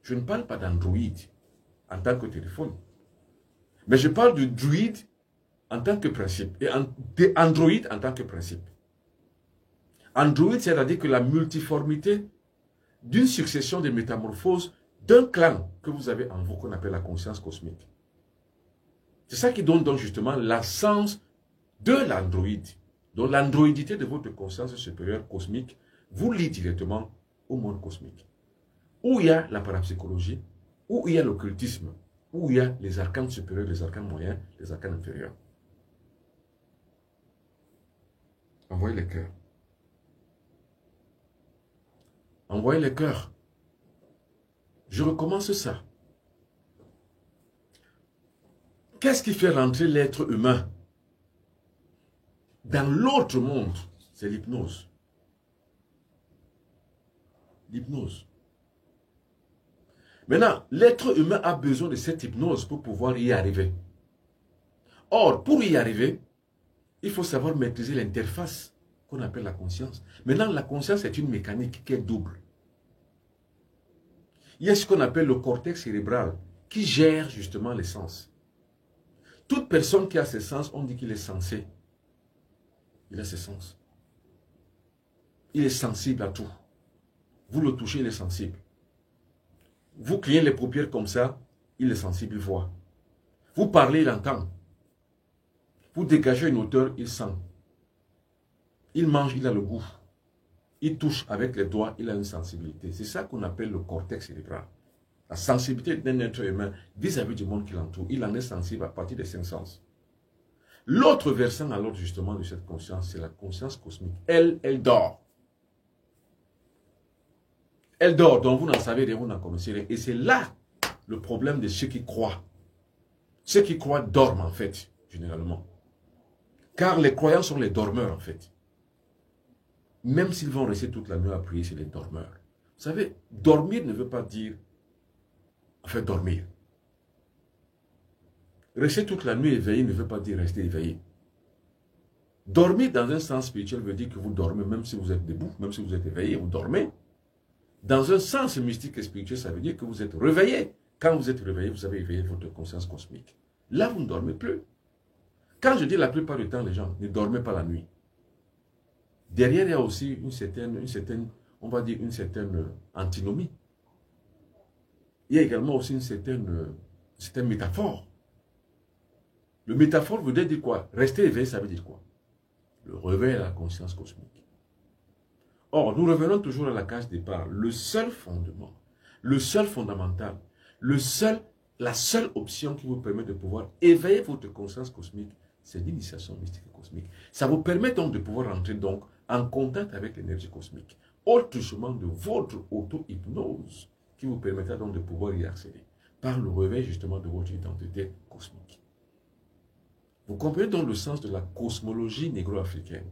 Je ne parle pas d'androïde en tant que téléphone. Mais je parle de druide en tant que principe. Et d'androïde en tant que principe. Androïde, c'est-à-dire que la multiformité d'une succession de métamorphoses d'un clan que vous avez en vous, qu'on appelle la conscience cosmique. C'est ça qui donne donc justement l'essence de l'androïde. Donc l'androïdité de votre conscience supérieure cosmique vous lie directement au monde cosmique. Où il y a la parapsychologie, où il y a l'occultisme, où il y a les arcanes supérieurs, les arcanes moyens, les arcanes inférieurs. Envoyez les cœurs. Envoyez les cœurs. Je recommence ça. Qu'est-ce qui fait rentrer l'être humain dans l'autre monde? C'est l'hypnose. L'hypnose. Maintenant, l'être humain a besoin de cette hypnose pour pouvoir y arriver. Or, pour y arriver, il faut savoir maîtriser l'interface qu'on appelle la conscience. Maintenant, la conscience est une mécanique qui est double. Il y a ce qu'on appelle le cortex cérébral qui gère justement les sens. Toute personne qui a ses sens, on dit qu'il est sensé. Il a ses sens. Il est sensible à tout. Vous le touchez, il est sensible. Vous clignez les paupières comme ça, il est sensible, il voit. Vous parlez, il entend. Vous dégagez une hauteur, il sent. Il mange, il a le goût. Il touche avec les doigts, il a une sensibilité. C'est ça qu'on appelle le cortex cérébral. La sensibilité d'un être humain vis-à-vis du monde qui l'entoure. Il en est sensible à partir des 5 sens. L'autre versant alors justement de cette conscience, c'est la conscience cosmique. Elle dort. Elle dort, donc vous n'en savez rien, vous n'en connaissez rien. Et c'est là le problème de ceux qui croient. Ceux qui croient dorment en fait, généralement. Car les croyants sont les dormeurs en fait. Même s'ils vont rester toute la nuit à prier, c'est les dormeurs. Vous savez, dormir ne veut pas dire, dormir. Rester toute la nuit éveillé ne veut pas dire rester éveillé. Dormir dans un sens spirituel veut dire que vous dormez, même si vous êtes debout, même si vous êtes éveillé, vous dormez. Dans un sens mystique et spirituel, ça veut dire que vous êtes réveillé. Quand vous êtes réveillé, vous avez éveillé votre conscience cosmique. Là, vous ne dormez plus. Quand je dis la plupart du temps, les gens ne dorment pas la nuit. Derrière, il y a aussi une certaine, on va dire une certaine antinomie. Il y a également aussi une certaine métaphore. Le métaphore veut dire quoi? Rester éveillé, ça veut dire quoi? Le réveil à la conscience cosmique. Or, nous revenons toujours à la case départ. Le seul fondement, le seul fondamental, la seule option qui vous permet de pouvoir éveiller votre conscience cosmique, c'est l'initiation mystique et cosmique. Ça vous permet donc de pouvoir entrer donc en contact avec l'énergie cosmique. Autre chemin de votre auto-hypnose qui vous permettra donc de pouvoir y accéder par le réveil justement de votre identité cosmique. Vous comprenez donc le sens de la cosmologie négro-africaine.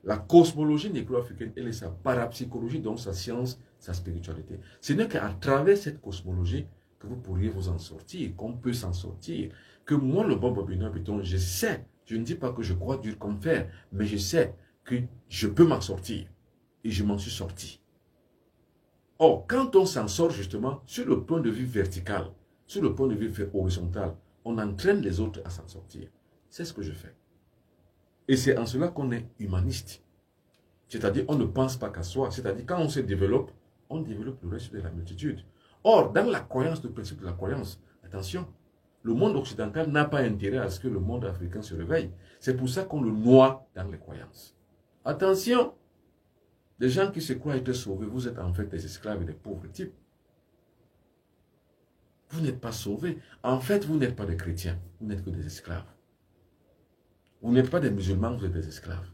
La cosmologie négro-africaine, elle est sa parapsychologie, donc sa science, sa spiritualité. Ce n'est qu'à travers cette cosmologie que vous pourriez vous en sortir, qu'on peut s'en sortir. Que moi, le bon Bobino Béton, je sais, je ne dis pas que je crois dur comme fer, mais je sais que je peux m'en sortir. Et je m'en suis sorti. Or, quand on s'en sort justement, sur le point de vue vertical, sur le point de vue horizontal, on entraîne les autres à s'en sortir. C'est ce que je fais. Et c'est en cela qu'on est humaniste. C'est-à-dire, on ne pense pas qu'à soi. C'est-à-dire, quand on se développe, on développe le reste de la multitude. Or, dans la croyance, le principe de la croyance, attention, le monde occidental n'a pas intérêt à ce que le monde africain se réveille. C'est pour ça qu'on le noie dans les croyances. Attention, les gens qui se croient être sauvés, vous êtes en fait des esclaves et des pauvres types. Vous n'êtes pas sauvés. En fait, vous n'êtes pas des chrétiens, vous n'êtes que des esclaves. Vous n'êtes pas des musulmans, vous êtes des esclaves.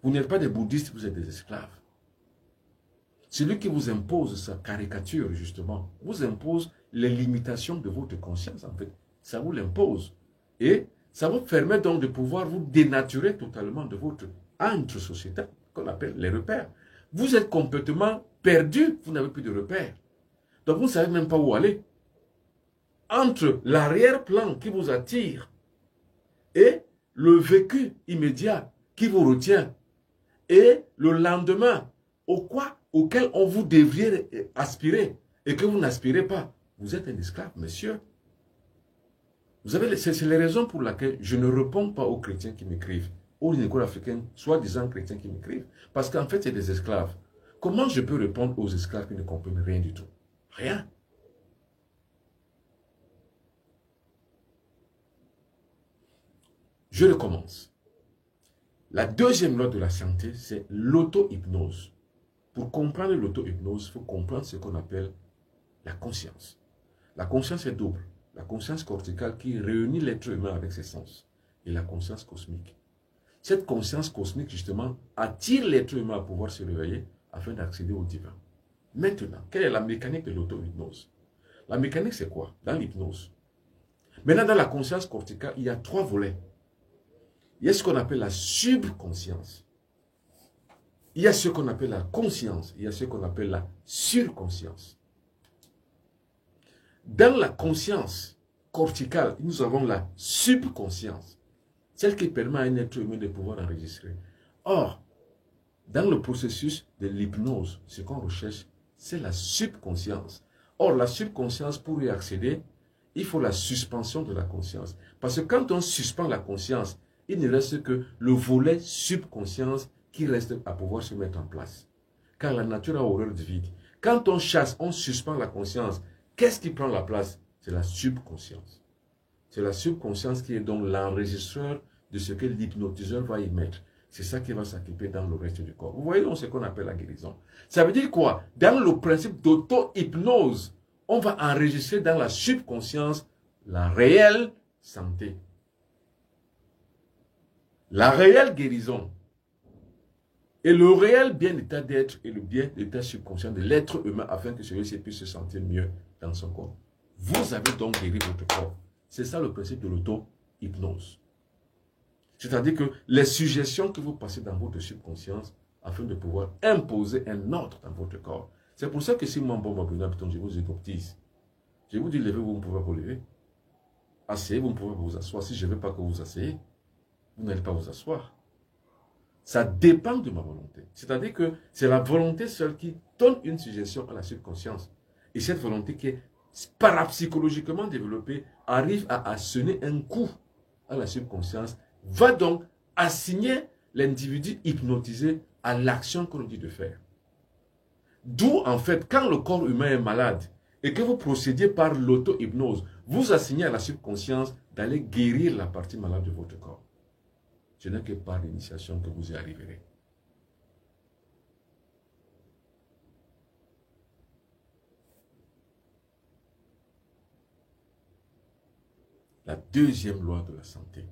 Vous n'êtes pas des bouddhistes, vous êtes des esclaves. Celui qui vous impose sa caricature, justement, vous impose les limitations de votre conscience, en fait. Ça vous l'impose. Et ça vous permet donc de pouvoir vous dénaturer totalement de votre entre-société, qu'on appelle les repères. Vous êtes complètement perdu, vous n'avez plus de repères. Donc vous ne savez même pas où aller. Entre l'arrière-plan qui vous attire et le vécu immédiat qui vous retient et le lendemain auquel on vous devriez aspirer et que vous n'aspirez pas, vous êtes un esclave, monsieur. C'est les raisons pour lesquelles je ne réponds pas aux chrétiens qui m'écrivent, aux négro-africains, soi-disant chrétiens qui m'écrivent, parce qu'en fait, c'est des esclaves. Comment je peux répondre aux esclaves qui ne comprennent rien du tout? Rien. Je recommence. La deuxième loi de la santé, c'est l'auto-hypnose. Pour comprendre l'auto-hypnose, il faut comprendre ce qu'on appelle la conscience. La conscience est double. La conscience corticale qui réunit l'être humain avec ses sens et la conscience cosmique. Cette conscience cosmique, justement, attire l'être humain à pouvoir se réveiller afin d'accéder au divin. Maintenant, quelle est la mécanique de l'auto-hypnose? La mécanique, c'est quoi? Dans l'hypnose. Maintenant, dans la conscience corticale, il y a trois volets. Il y a ce qu'on appelle la subconscience. Il y a ce qu'on appelle la conscience. Il y a ce qu'on appelle la surconscience. Dans la conscience corticale, nous avons la subconscience. Celle qui permet à un être humain de pouvoir enregistrer. Or, dans le processus de l'hypnose, ce qu'on recherche, c'est la subconscience. Or, la subconscience, pour y accéder, il faut la suspension de la conscience. Parce que quand on suspend la conscience, il ne reste que le volet subconscience qui reste à pouvoir se mettre en place. Car la nature a horreur du vide. Quand on chasse, on suspend la conscience. Qu'est-ce qui prend la place? C'est la subconscience. C'est la subconscience qui est donc l'enregistreur de ce que l'hypnotiseur va y mettre. C'est ça qui va s'occuper dans le reste du corps. Vous voyez donc ce qu'on appelle la guérison. Ça veut dire quoi? Dans le principe d'auto-hypnose, on va enregistrer dans la subconscience la réelle santé. La réelle guérison et le réel bien-état d'être et le bien-état subconscient de l'être humain afin que celui-ci puisse se sentir mieux dans son corps. Vous avez donc guéri votre corps. C'est ça le principe de l'auto-hypnose. C'est-à-dire que les suggestions que vous passez dans votre subconscience afin de pouvoir imposer un ordre dans votre corps. C'est pour ça que si moi, je vous hypnotise, je vous dis levez, vous ne pouvez pas vous lever. Asseyez, vous ne pouvez pas vous asseoir. Si je ne veux pas que vous asseyez, vous n'allez pas vous asseoir. Ça dépend de ma volonté. C'est-à-dire que c'est la volonté seule qui donne une suggestion à la subconscience. Et cette volonté qui est parapsychologiquement développée arrive à asséner un coup à la subconscience, va donc assigner l'individu hypnotisé à l'action qu'on lui dit de faire. D'où en fait, quand le corps humain est malade et que vous procédiez par l'auto-hypnose, vous assignez à la subconscience d'aller guérir la partie malade de votre corps. Ce n'est que par l'initiation que vous y arriverez. La deuxième loi de la santé,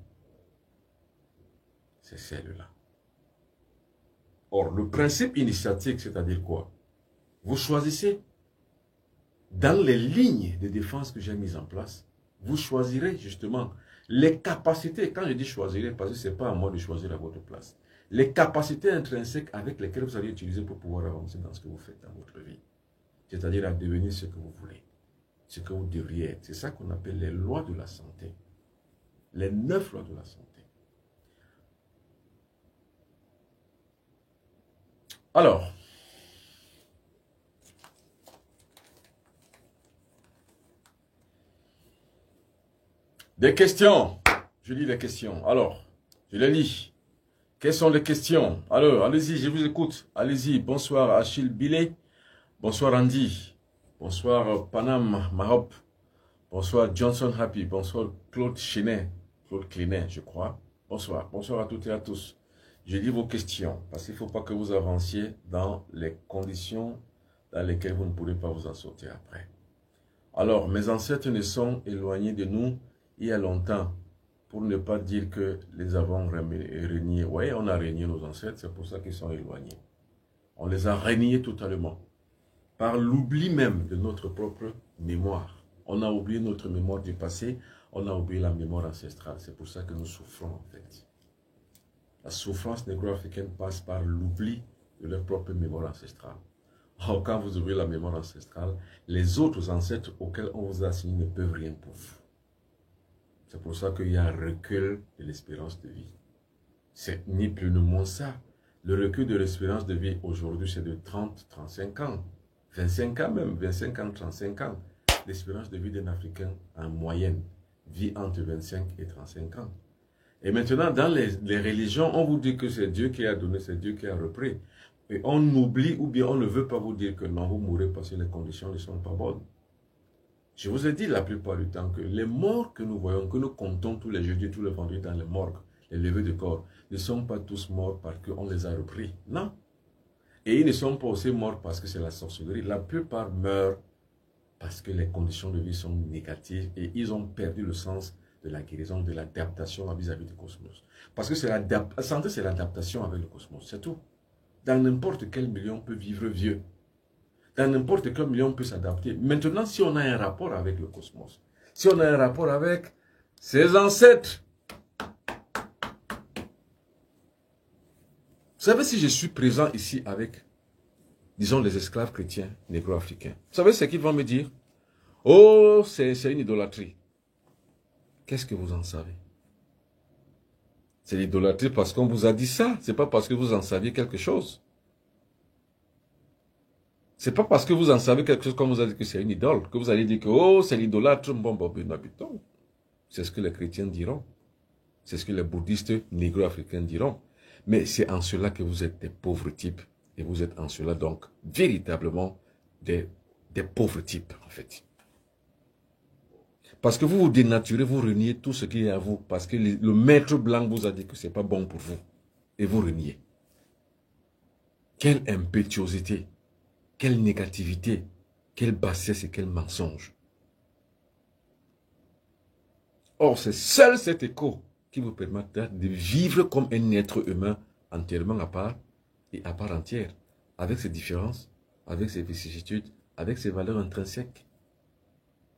c'est celle-là. Or, le principe initiatique, c'est-à-dire quoi? Vous choisissez, dans les lignes de défense que j'ai mises en place, vous choisirez justement les capacités. Quand je dis choisirez, parce que ce n'est pas à moi de choisir à votre place. les capacités intrinsèques avec lesquelles vous allez utiliser pour pouvoir avancer dans ce que vous faites dans votre vie. C'est-à-dire à devenir ce que vous voulez, ce que vous devriez être. C'est ça qu'on appelle les lois de la santé. Les 9 lois de la santé. Alors, des questions. Je lis les questions. Alors, je les lis. Quelles sont les questions? Alors, allez-y, je vous écoute. Allez-y. Bonsoir Achille Billet. Bonsoir Andy. Bonsoir Panam Mahop. Bonsoir Johnson Happy. Bonsoir Claude Chenet. Claude Clenet, je crois. Bonsoir. Bonsoir à toutes et à tous. Je lis vos questions parce qu'il ne faut pas que vous avanciez dans les conditions dans lesquelles vous ne pourrez pas vous en sortir après. Alors, mes ancêtres ne sont éloignés de nous il y a longtemps, pour ne pas dire que les avons régnés. Oui, on a régné nos ancêtres, c'est pour ça qu'ils sont éloignés. On les a régnés totalement. Par l'oubli même de notre propre mémoire. On a oublié notre mémoire du passé, on a oublié la mémoire ancestrale. C'est pour ça que nous souffrons en fait. La souffrance négro-africaine passe par l'oubli de leur propre mémoire ancestrale. Or, quand vous oubliez la mémoire ancestrale, les autres ancêtres auxquels on vous a assigné ne peuvent rien pour vous. C'est pour ça qu'il y a un recul de l'espérance de vie. C'est ni plus ni moins ça. Le recul de l'espérance de vie aujourd'hui, c'est de 30, 35 ans. 25 ans même, 25 ans, 35 ans. L'espérance de vie d'un Africain, en moyenne, vit entre 25 et 35 ans. Et maintenant, dans les religions, on vous dit que c'est Dieu qui a donné, c'est Dieu qui a repris. Et on oublie ou bien on ne veut pas vous dire que non, vous mourrez parce que les conditions ne sont pas bonnes. Je vous ai dit la plupart du temps que les morts que nous voyons, que nous comptons tous les jeudis, tous les vendredis dans les morgues, les levées de corps, ne sont pas tous morts parce qu'on les a repris. Non. Et ils ne sont pas aussi morts parce que c'est la sorcellerie. La plupart meurent parce que les conditions de vie sont négatives et ils ont perdu le sens de la guérison, de l'adaptation vis-à-vis du cosmos. Parce que la santé, c'est l'adaptation avec le cosmos, c'est tout. Dans n'importe quel milieu, on peut vivre vieux. Dans n'importe quel milieu, on peut s'adapter. Maintenant, si on a un rapport avec le cosmos, si on a un rapport avec ses ancêtres, vous savez, si je suis présent ici avec, disons, les esclaves chrétiens négro-africains, vous savez ce qu'ils vont me dire? Oh, c'est une idolâtrie. Qu'est-ce que vous en savez? C'est l'idolâtrie parce qu'on vous a dit ça. C'est pas parce que vous en saviez quelque chose. C'est pas parce que vous en savez quelque chose qu'on vous a dit que c'est une idole, que vous allez dire que oh, c'est l'idolâtre, c'est ce que les chrétiens diront. C'est ce que les bouddhistes négro-africains diront. Mais c'est en cela que vous êtes des pauvres types. Et vous êtes en cela donc véritablement des pauvres types en fait. Parce que vous vous dénaturez, vous reniez tout ce qui est à vous. Parce que le maître blanc vous a dit que ce n'est pas bon pour vous. Et vous reniez. Quelle impétuosité, quelle négativité, quelle bassesse et quel mensonge. Or, c'est seul cet écho qui vous permet de vivre comme un être humain entièrement à part et à part entière. Avec ses différences, avec ses vicissitudes, avec ses valeurs intrinsèques.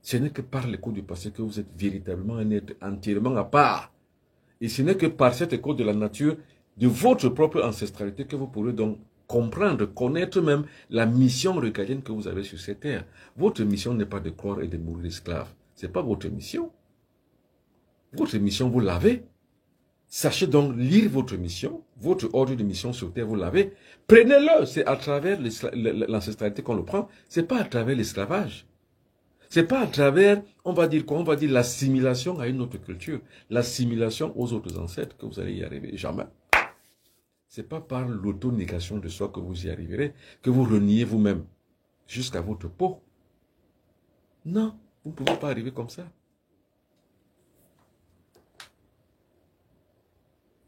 Ce n'est que par l'écho du passé que vous êtes véritablement un être entièrement à part. Et ce n'est que par cet écho de la nature, de votre propre ancestralité, que vous pourrez donc comprendre, connaître même la mission régalienne que vous avez sur cette terre. Votre mission n'est pas de croire et de mourir esclave. Ce n'est pas votre mission. Votre mission, vous l'avez. Sachez donc lire votre mission, votre ordre de mission sur terre, vous l'avez. Prenez-le, c'est à travers l'ancestralité qu'on le prend. Ce n'est pas à travers l'esclavage. Ce n'est pas à travers, on va dire quoi? On va dire l'assimilation à une autre culture, l'assimilation aux autres ancêtres que vous allez y arriver. Jamais. Ce n'est pas par l'auto-négation de soi que vous y arriverez, que vous reniez vous-même jusqu'à votre peau. Non, vous ne pouvez pas arriver comme ça.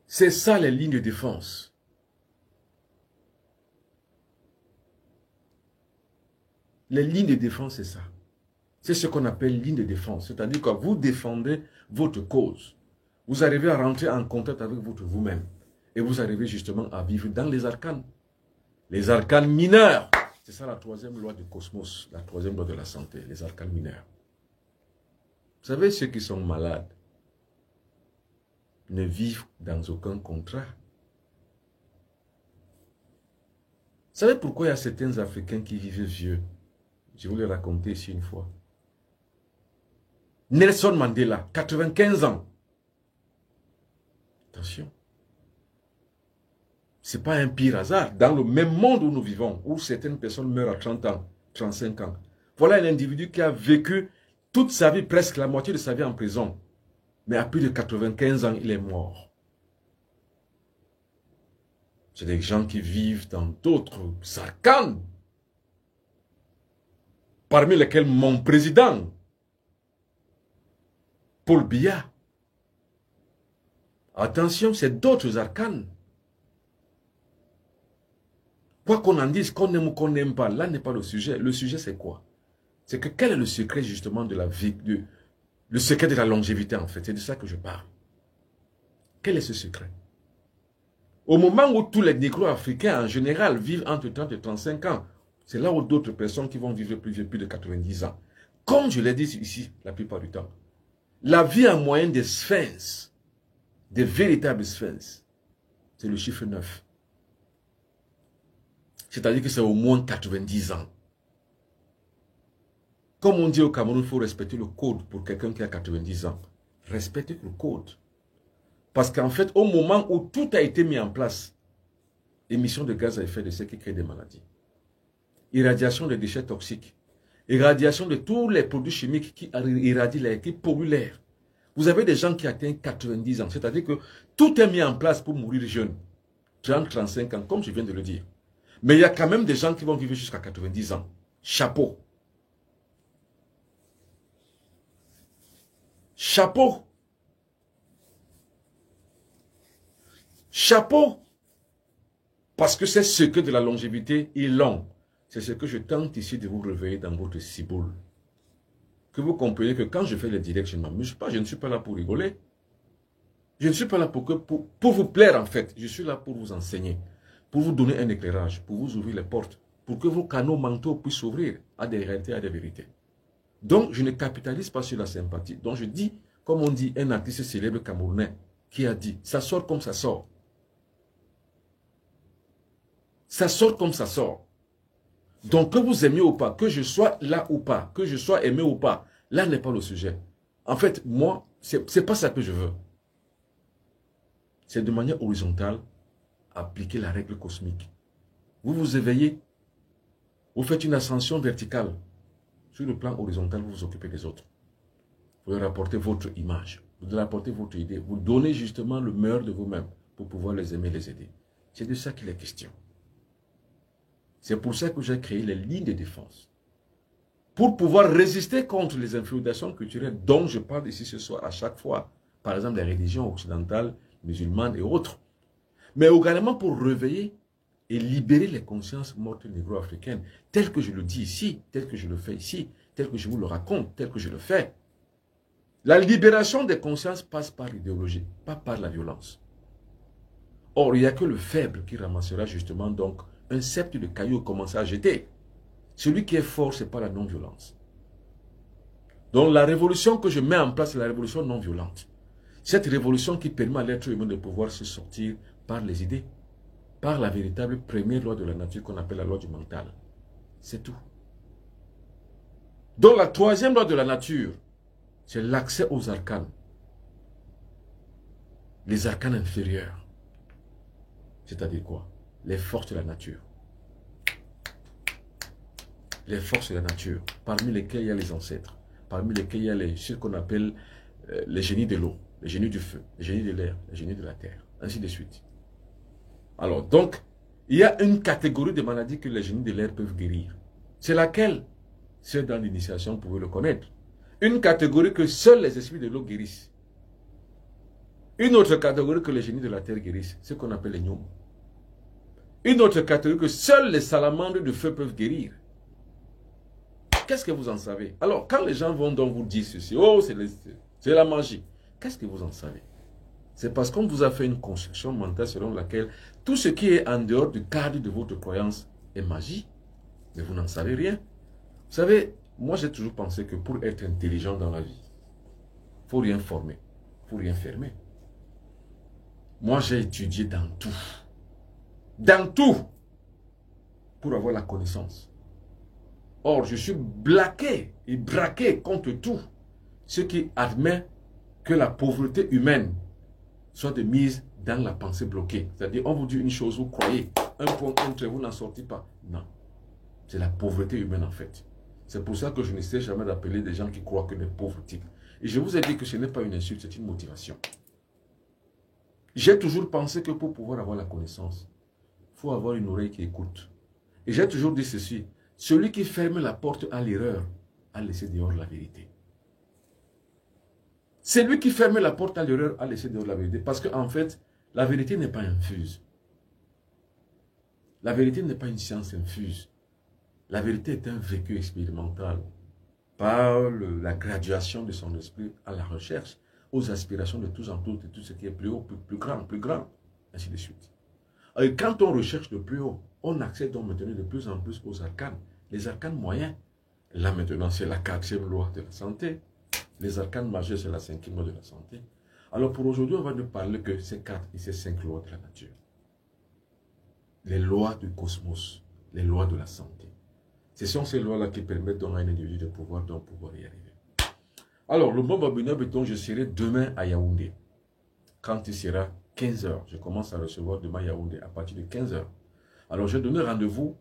C'est ça les lignes de défense. Les lignes de défense, c'est ça. C'est ce qu'on appelle ligne de défense. C'est-à-dire que vous défendez votre cause. Vous arrivez à rentrer en contact avec votre vous-même. Et vous arrivez justement à vivre dans les arcanes. Les arcanes mineurs. C'est ça la troisième loi du cosmos. La troisième loi de la santé. Les arcanes mineurs. Vous savez, ceux qui sont malades ne vivent dans aucun contrat. savez pourquoi il y a certains Africains qui vivent vieux? Je vous l'ai raconté ici une fois. Nelson Mandela, 95 ans. Attention. Ce n'est pas un pire hasard. Dans le même monde où nous vivons, où certaines personnes meurent à 30 ans, 35 ans. Voilà un individu qui a vécu toute sa vie, presque la moitié de sa vie en prison. Mais à plus de 95 ans, il est mort. C'est des gens qui vivent dans d'autres arcanes. Parmi lesquels mon président, Paul Biya. Attention, c'est d'autres arcanes. Quoi qu'on en dise, qu'on aime ou qu'on n'aime pas, là n'est pas le sujet. Le sujet, c'est quoi? C'est que quel est le secret justement de la vie, le secret de la longévité en fait? C'est de ça que je parle. Quel est ce secret? Au moment où tous les négro-africains en général vivent entre 30 et 35 ans, c'est là où d'autres personnes qui vont vivre plus de 90 ans. Comme je l'ai dit ici la plupart du temps, la vie en moyenne des sphinx, des véritables sphinx, c'est le chiffre 9. C'est-à-dire que c'est au moins 90 ans. Comme on dit au Cameroun, il faut respecter le code pour quelqu'un qui a 90 ans. Respectez le code. Parce qu'en fait, au moment où tout a été mis en place, émission de gaz à effet de serre qui crée des maladies, irradiation des déchets toxiques, irradiation de tous les produits chimiques qui irradient l'air, qui polluent l'air. Vous avez des gens qui atteignent 90 ans, c'est-à-dire que tout est mis en place pour mourir jeune. 30, 35 ans, comme je viens de le dire. Mais il y a quand même des gens qui vont vivre jusqu'à 90 ans. Chapeau. Chapeau. Chapeau. Parce que c'est ce que de la longévité est long. C'est ce que je tente ici de vous réveiller dans votre ciboule. Que vous compreniez que quand je fais les directs, je ne m'amuse pas. Je ne suis pas là pour rigoler. Je ne suis pas là pour vous plaire en fait. Je suis là pour vous enseigner. Pour vous donner un éclairage. Pour vous ouvrir les portes. Pour que vos canaux mentaux puissent s'ouvrir à des réalités, à des vérités. Donc, je ne capitalise pas sur la sympathie. Donc, je dis, comme on dit, un artiste célèbre camerounais qui a dit, ça sort comme ça sort. Ça sort comme ça sort. Donc, que vous aimiez ou pas, que je sois là ou pas, que je sois aimé ou pas, là n'est pas le sujet. En fait, moi, c'est pas ça que je veux. C'est de manière horizontale, appliquer la règle cosmique. Vous vous éveillez, vous faites une ascension verticale. Sur le plan horizontal, vous vous occupez des autres. Vous leur apportez votre image, vous leur apportez votre idée, vous donnez justement le meilleur de vous-même pour pouvoir les aimer, les aider. C'est de ça qu'il est question. C'est pour ça que j'ai créé les lignes de défense. Pour pouvoir résister contre les influences culturelles dont je parle ici ce soir à chaque fois. Par exemple, les religions occidentales, musulmanes et autres. Mais également pour réveiller et libérer les consciences mortes négro-africaines, telles que je le dis ici, telles que je le fais ici, telles que je vous le raconte, telles que je le fais. La libération des consciences passe par l'idéologie, pas par la violence. Or, il n'y a que le faible qui ramassera justement donc un sceptre de cailloux commencer à jeter. Celui qui est fort, ce n'est pas la non-violence. Donc la révolution que je mets en place, c'est la révolution non-violente. Cette révolution qui permet à l'être humain de pouvoir se sortir par les idées, par la véritable première loi de la nature qu'on appelle la loi du mental. C'est tout. Donc la troisième loi de la nature, c'est l'accès aux arcanes. Les arcanes inférieurs. C'est-à-dire quoi? Les forces de la nature. Les forces de la nature, parmi lesquelles il y a les ancêtres, parmi lesquels il y a ce qu'on appelle les génies de l'eau, les génies du feu, les génies de l'air, les génies de la terre, ainsi de suite. Alors, donc, il y a une catégorie de maladies que les génies de l'air peuvent guérir. C'est laquelle? Ceux dans l'initiation pouvaient le connaître. Une catégorie que seuls les esprits de l'eau guérissent. Une autre catégorie que les génies de la terre guérissent, ce qu'on appelle les gnomes. Une autre catégorie que seuls les salamandres de feu peuvent guérir. Qu'est-ce que vous en savez? Alors, quand les gens vont donc vous dire ceci, oh, c'est la magie. Qu'est-ce que vous en savez? C'est parce qu'on vous a fait une construction mentale selon laquelle tout ce qui est en dehors du cadre de votre croyance est magie. Mais vous n'en savez rien. Vous savez, moi j'ai toujours pensé que pour être intelligent dans la vie, il ne faut rien former, il ne faut rien fermer. Moi j'ai étudié dans tout. Dans tout. pour avoir la connaissance. Or, je suis braqué et braqué contre tout ce qui admet que la pauvreté humaine soit de mise dans la pensée bloquée. C'est-à-dire, on vous dit une chose, vous croyez, un point, un trait, vous n'en sortez pas. Non. C'est la pauvreté humaine en fait. C'est pour ça que je n'essaie jamais d'appeler des gens qui croient que des pauvres types. Et je vous ai dit que ce n'est pas une insulte, c'est une motivation. J'ai toujours pensé que pour pouvoir avoir la connaissance, il faut avoir une oreille qui écoute. Et j'ai toujours dit ceci, celui qui ferme la porte à l'erreur a laissé dehors la vérité. Celui qui ferme la porte à l'erreur a laissé dehors la vérité. Parce qu'en fait, la vérité n'est pas infuse. La vérité n'est pas une science infuse. La vérité est un vécu expérimental par la graduation de son esprit à la recherche, aux aspirations de tous en tous, de tout ce qui est plus haut, plus grand, ainsi de suite. Et quand on recherche le plus haut, on accède donc maintenant de plus en plus aux arcanes, les arcanes moyens. Là maintenant, c'est la 4e loi de la santé. Les arcanes majeurs, c'est la 5e loi de la santé. Alors pour aujourd'hui, on va ne parler que ces 4 et ces 5 lois de la nature. Les lois du cosmos, les lois de la santé. Ce sont ces lois-là qui permettent donc à un individu de pouvoir y arriver. Alors, le bon Babina Béton, je serai demain à Yaoundé. Quand il sera 15 h, je commence à recevoir demain à Yaoundé à partir de 15 h. Alors, j'ai donné rendez-vous.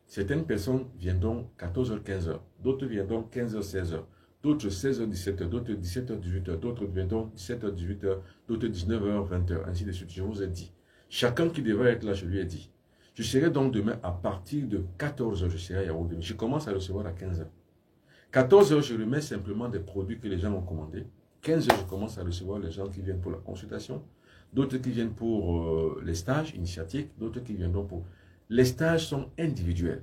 Certaines personnes viendront 14 h, 15 h. D'autres viendront 15 h, 16 h. D'autres 16 h, 17 h. D'autres 17 h, 18 h. D'autres viendront 17 h, 18 h. D'autres 19 h, 20 h. Ainsi de suite. Je vous ai dit. Chacun qui devrait être là, je lui ai dit. Je serai donc demain à partir de 14 h, je serai à Yaoundé. Je commence à recevoir à 15 h. 14 h, je remets simplement des produits que les gens ont commandés. 15 h, je commence à recevoir les gens qui viennent pour la consultation. D'autres qui viennent pour les stages initiatiques. D'autres qui viendront pour... Les stages sont individuels.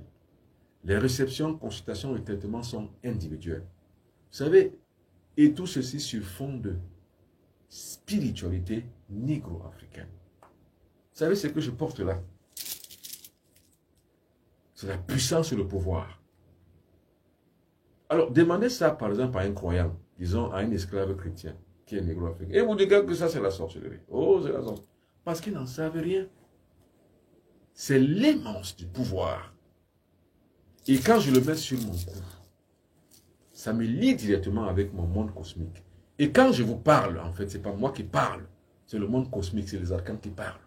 Les réceptions, consultations et traitements sont individuels. Vous savez, et tout ceci sur fond de spiritualité négro-africaine. Vous savez ce que je porte là? C'est la puissance et le pouvoir. Alors, demandez ça, par exemple, à un croyant, disons, à un esclave chrétien, qui est négro-africain. Et vous dites que ça, c'est la sorcellerie. Oh, c'est la sorcellerie. Parce qu'ils n'en savent rien. C'est l'immense du pouvoir. Et quand je le mets sur mon cou, ça me lie directement avec mon monde cosmique. Et quand je vous parle, en fait, ce n'est pas moi qui parle. C'est le monde cosmique, c'est les arcanes qui parlent.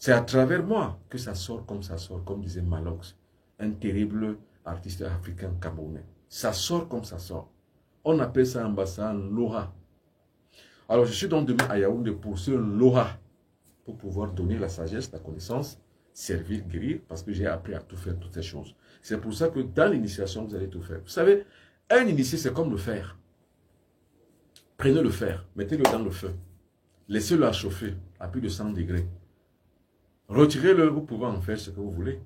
C'est à travers moi que ça sort, comme disait Malox, un terrible artiste africain camerounais. Ça sort comme ça sort. On appelle ça en bassin Loha. Alors je suis donc demain à Yaoundé pour ce Loha, pour pouvoir donner la sagesse, la connaissance, servir, guérir, parce que j'ai appris à tout faire, toutes ces choses. C'est pour ça que dans l'initiation, vous allez tout faire. Vous savez, un initié, c'est comme le fer. Prenez le fer, mettez-le dans le feu. Laissez-le à chauffer à plus de 100 degrés. Retirez-le, vous pouvez en faire ce que vous voulez.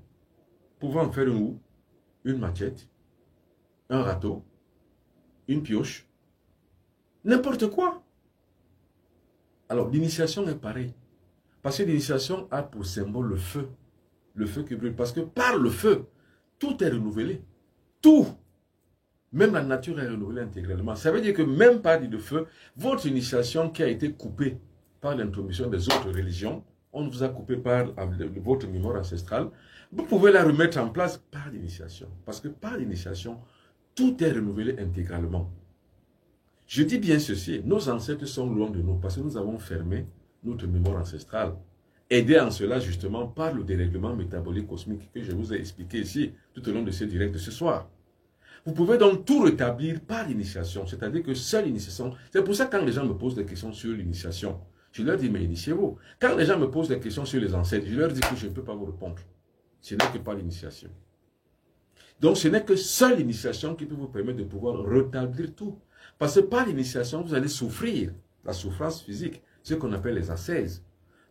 Vous pouvez en faire une houe, une machette, un râteau, une pioche, n'importe quoi. Alors, l'initiation est pareille. Parce que l'initiation a pour symbole le feu qui brûle. Parce que par le feu, tout est renouvelé. Tout. Même la nature est renouvelée intégralement. Ça veut dire que même par le feu, votre initiation qui a été coupée par l'intromission des autres religions, on vous a coupé par votre mémoire ancestrale, vous pouvez la remettre en place par l'initiation. Parce que par l'initiation, tout est renouvelé intégralement. Je dis bien ceci, nos ancêtres sont loin de nous parce que nous avons fermé notre mémoire ancestrale. Aidé en cela justement par le dérèglement métabolique cosmique que je vous ai expliqué ici tout au long de ce direct de ce soir. Vous pouvez donc tout rétablir par l'initiation, c'est-à-dire que seule l'initiation. C'est pour ça que quand les gens me posent des questions sur l'initiation, je leur dis, mais initiez-vous. Quand les gens me posent des questions sur les ancêtres, je leur dis que je ne peux pas vous répondre. Ce n'est que par l'initiation. Donc, ce n'est que seule l'initiation qui peut vous permettre de pouvoir rétablir tout. Parce que par l'initiation, vous allez souffrir la souffrance physique, ce qu'on appelle les ascèses.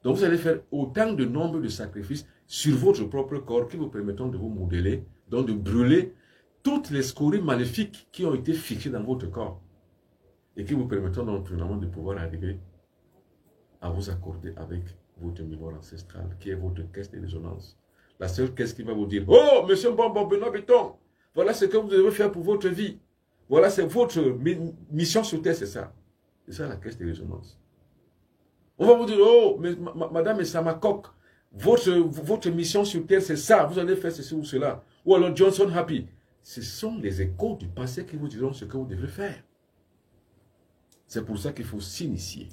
Donc, vous allez faire autant de nombre de sacrifices sur votre propre corps qui vous permettront de vous modeler, donc de brûler toutes les scories maléfiques qui ont été fixées dans votre corps et qui vous permettront donc finalement de pouvoir arriver à vous accorder avec votre mémoire ancestrale, qui est votre caisse de résonance. La seule caisse qui va vous dire, oh, monsieur Bonbon Benoît Béton, voilà ce que vous devez faire pour votre vie. Voilà, c'est votre mission sur Terre, c'est ça. C'est ça la caisse de résonance. On va vous dire, oh, mais, madame, mais ça m'a coque. Votre mission sur terre, c'est ça. Vous allez faire ceci ou cela. Ou alors Johnson Happy. Ce sont les échos du passé qui vous diront ce que vous devez faire. C'est pour ça qu'il faut s'initier.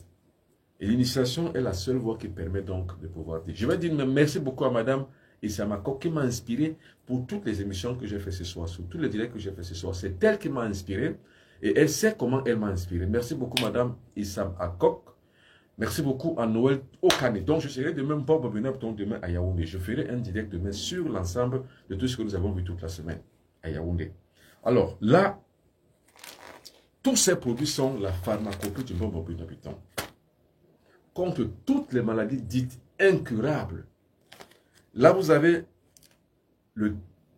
Et l'initiation est la seule voie qui permet donc de pouvoir dire. Je vais dire merci beaucoup à Madame Issamako qui m'a inspiré pour toutes les émissions que j'ai fait ce soir, sur tous les directs que j'ai fait ce soir. C'est elle qui m'a inspiré et elle sait comment elle m'a inspiré. Merci beaucoup Madame Issamako. Merci beaucoup à Noël Okane. Donc je serai demain Bob Benabton demain à Yaoundé. Je ferai un direct demain sur l'ensemble de tout ce que nous avons vu toute la semaine à Yaoundé. Alors là, tous ces produits sont la pharmacopée du Bob Benabton. Contre toutes les maladies dites incurables. Là, vous avez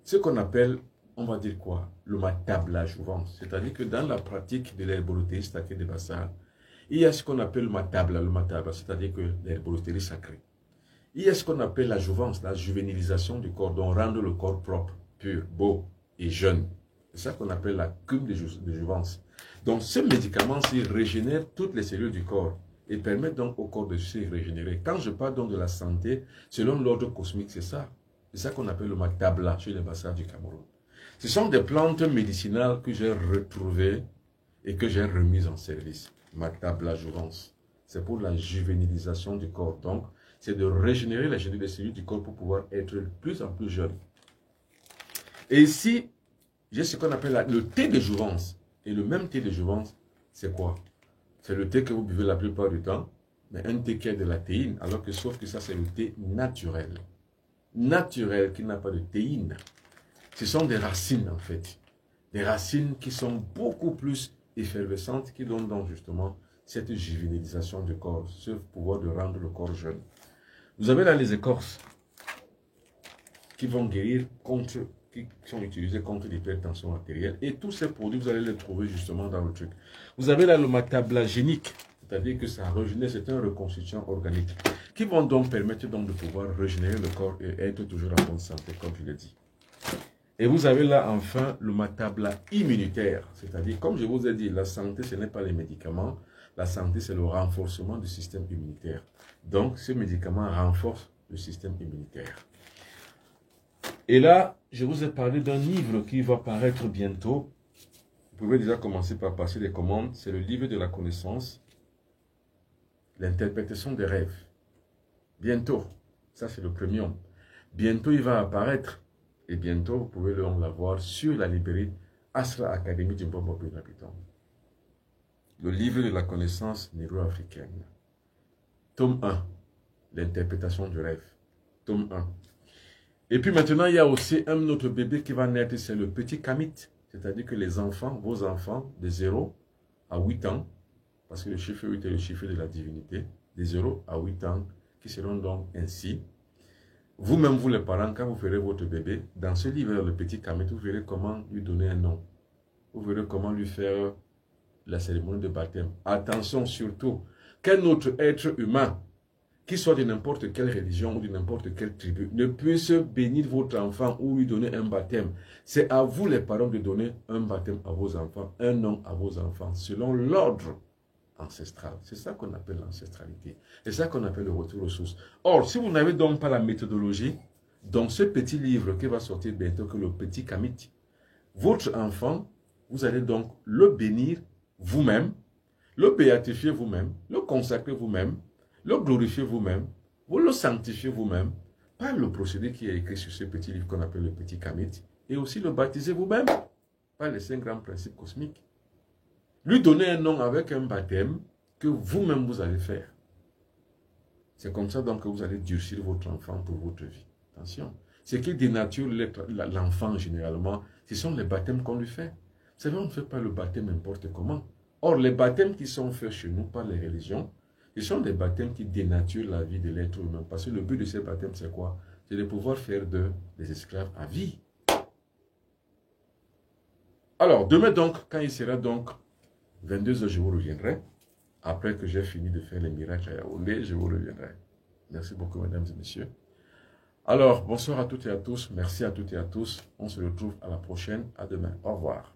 ce qu'on appelle, on va dire quoi, le matablage souvent. C'est-à-dire que dans la pratique de l'herbologie sacrée de Bassar, il y a ce qu'on appelle le matabla, c'est-à-dire que l'herbologie sacrée. Il y a ce qu'on appelle la jouvence, la juvénilisation du corps, donc rendre le corps propre, pur, beau et jeune. C'est ça qu'on appelle la cure de jouvence. Donc ce médicament, il régénère toutes les cellules du corps et permet donc au corps de se régénérer. Quand je parle donc de la santé, selon l'ordre cosmique, c'est ça. C'est ça qu'on appelle le matabla chez les Bassars du Cameroun. Ce sont des plantes médicinales que j'ai retrouvées et que j'ai remises en service. Matabla jouvence. C'est pour la juvénilisation du corps. Donc, c'est de régénérer les cellules du corps pour pouvoir être de plus en plus jeune. Et ici, j'ai ce qu'on appelle le thé de jouvence. Et le même thé de jouvence, c'est quoi? C'est le thé que vous buvez la plupart du temps, mais un thé qui a de la théine, alors que sauf que ça, c'est le thé naturel. Naturel, qui n'a pas de théine. Ce sont des racines, en fait. Des racines qui sont beaucoup plus effervescentes, qui donnent donc justement cette juvénilisation du corps, ce pouvoir de rendre le corps jeune. Vous avez là les écorces qui vont guérir contre, qui sont utilisées contre l'hypertension artérielle. Et tous ces produits, vous allez les trouver justement dans le truc. Vous avez là le matabla génique, c'est-à-dire que ça régénère, c'est une reconstitution organique, qui vont donc permettre donc de pouvoir régénérer le corps et être toujours en bonne santé, comme je l'ai dit. Et vous avez là enfin le matabla immunitaire, c'est-à-dire, comme je vous ai dit, la santé, ce n'est pas les médicaments, la santé, c'est le renforcement du système immunitaire. Donc, ce médicament renforce le système immunitaire. Et là, je vous ai parlé d'un livre qui va paraître bientôt. Vous pouvez déjà commencer par passer des commandes. C'est le livre de la connaissance, l'interprétation des rêves. Bientôt, ça c'est le premium. Bientôt, il va apparaître. Et bientôt, vous pouvez l'avoir sur la librairie Asra Academy du Bobo Habitant. Le livre de la connaissance négro-africaine. Tome 1. L'interprétation du rêve. Tome 1. Et puis maintenant, il y a aussi un autre bébé qui va naître, c'est le petit Kamit. C'est-à-dire que les enfants, vos enfants, de 0 à 8 ans, parce que le chiffre 8 est le chiffre de la divinité, de 0 à 8 ans, qui seront donc ainsi. Vous-même, vous les parents, quand vous ferez votre bébé, dans ce livre, le petit Kamit, vous verrez comment lui donner un nom. Vous verrez comment lui faire la cérémonie de baptême. Attention surtout, qu'un autre être humain, qu'il soit de n'importe quelle religion ou de n'importe quelle tribu, ne puisse bénir votre enfant ou lui donner un baptême. C'est à vous les parents de donner un baptême à vos enfants, un nom à vos enfants, selon l'ordre ancestral. C'est ça qu'on appelle l'ancestralité. C'est ça qu'on appelle le retour aux sources. Or, si vous n'avez donc pas la méthodologie, dans ce petit livre qui va sortir bientôt, que le petit Kamit, votre enfant, vous allez donc le bénir vous-même, le béatifier vous-même, le consacrer vous-même, le glorifier vous-même, vous le sanctifier vous-même, par le procédé qui est écrit sur ce petit livre qu'on appelle le petit Kamit, et aussi le baptiser vous-même, par les 5 grands principes cosmiques. Lui donner un nom avec un baptême que vous-même vous allez faire. C'est comme ça donc que vous allez durcir votre enfant pour votre vie. Attention. Ce qui dénature l'enfant généralement, ce sont les baptêmes qu'on lui fait. Vous savez, on ne fait pas le baptême n'importe comment. Or, les baptêmes qui sont faits chez nous par les religions, ce sont des baptêmes qui dénaturent la vie de l'être humain. Parce que le but de ces baptêmes, c'est quoi? C'est de pouvoir faire des esclaves à vie. Alors, demain donc, quand il sera donc 22 h, je vous reviendrai. Après que j'ai fini de faire les miracles à Yaoundé, je vous reviendrai. Merci beaucoup, mesdames et messieurs. Alors, bonsoir à toutes et à tous. Merci à toutes et à tous. On se retrouve à la prochaine. À demain. Au revoir.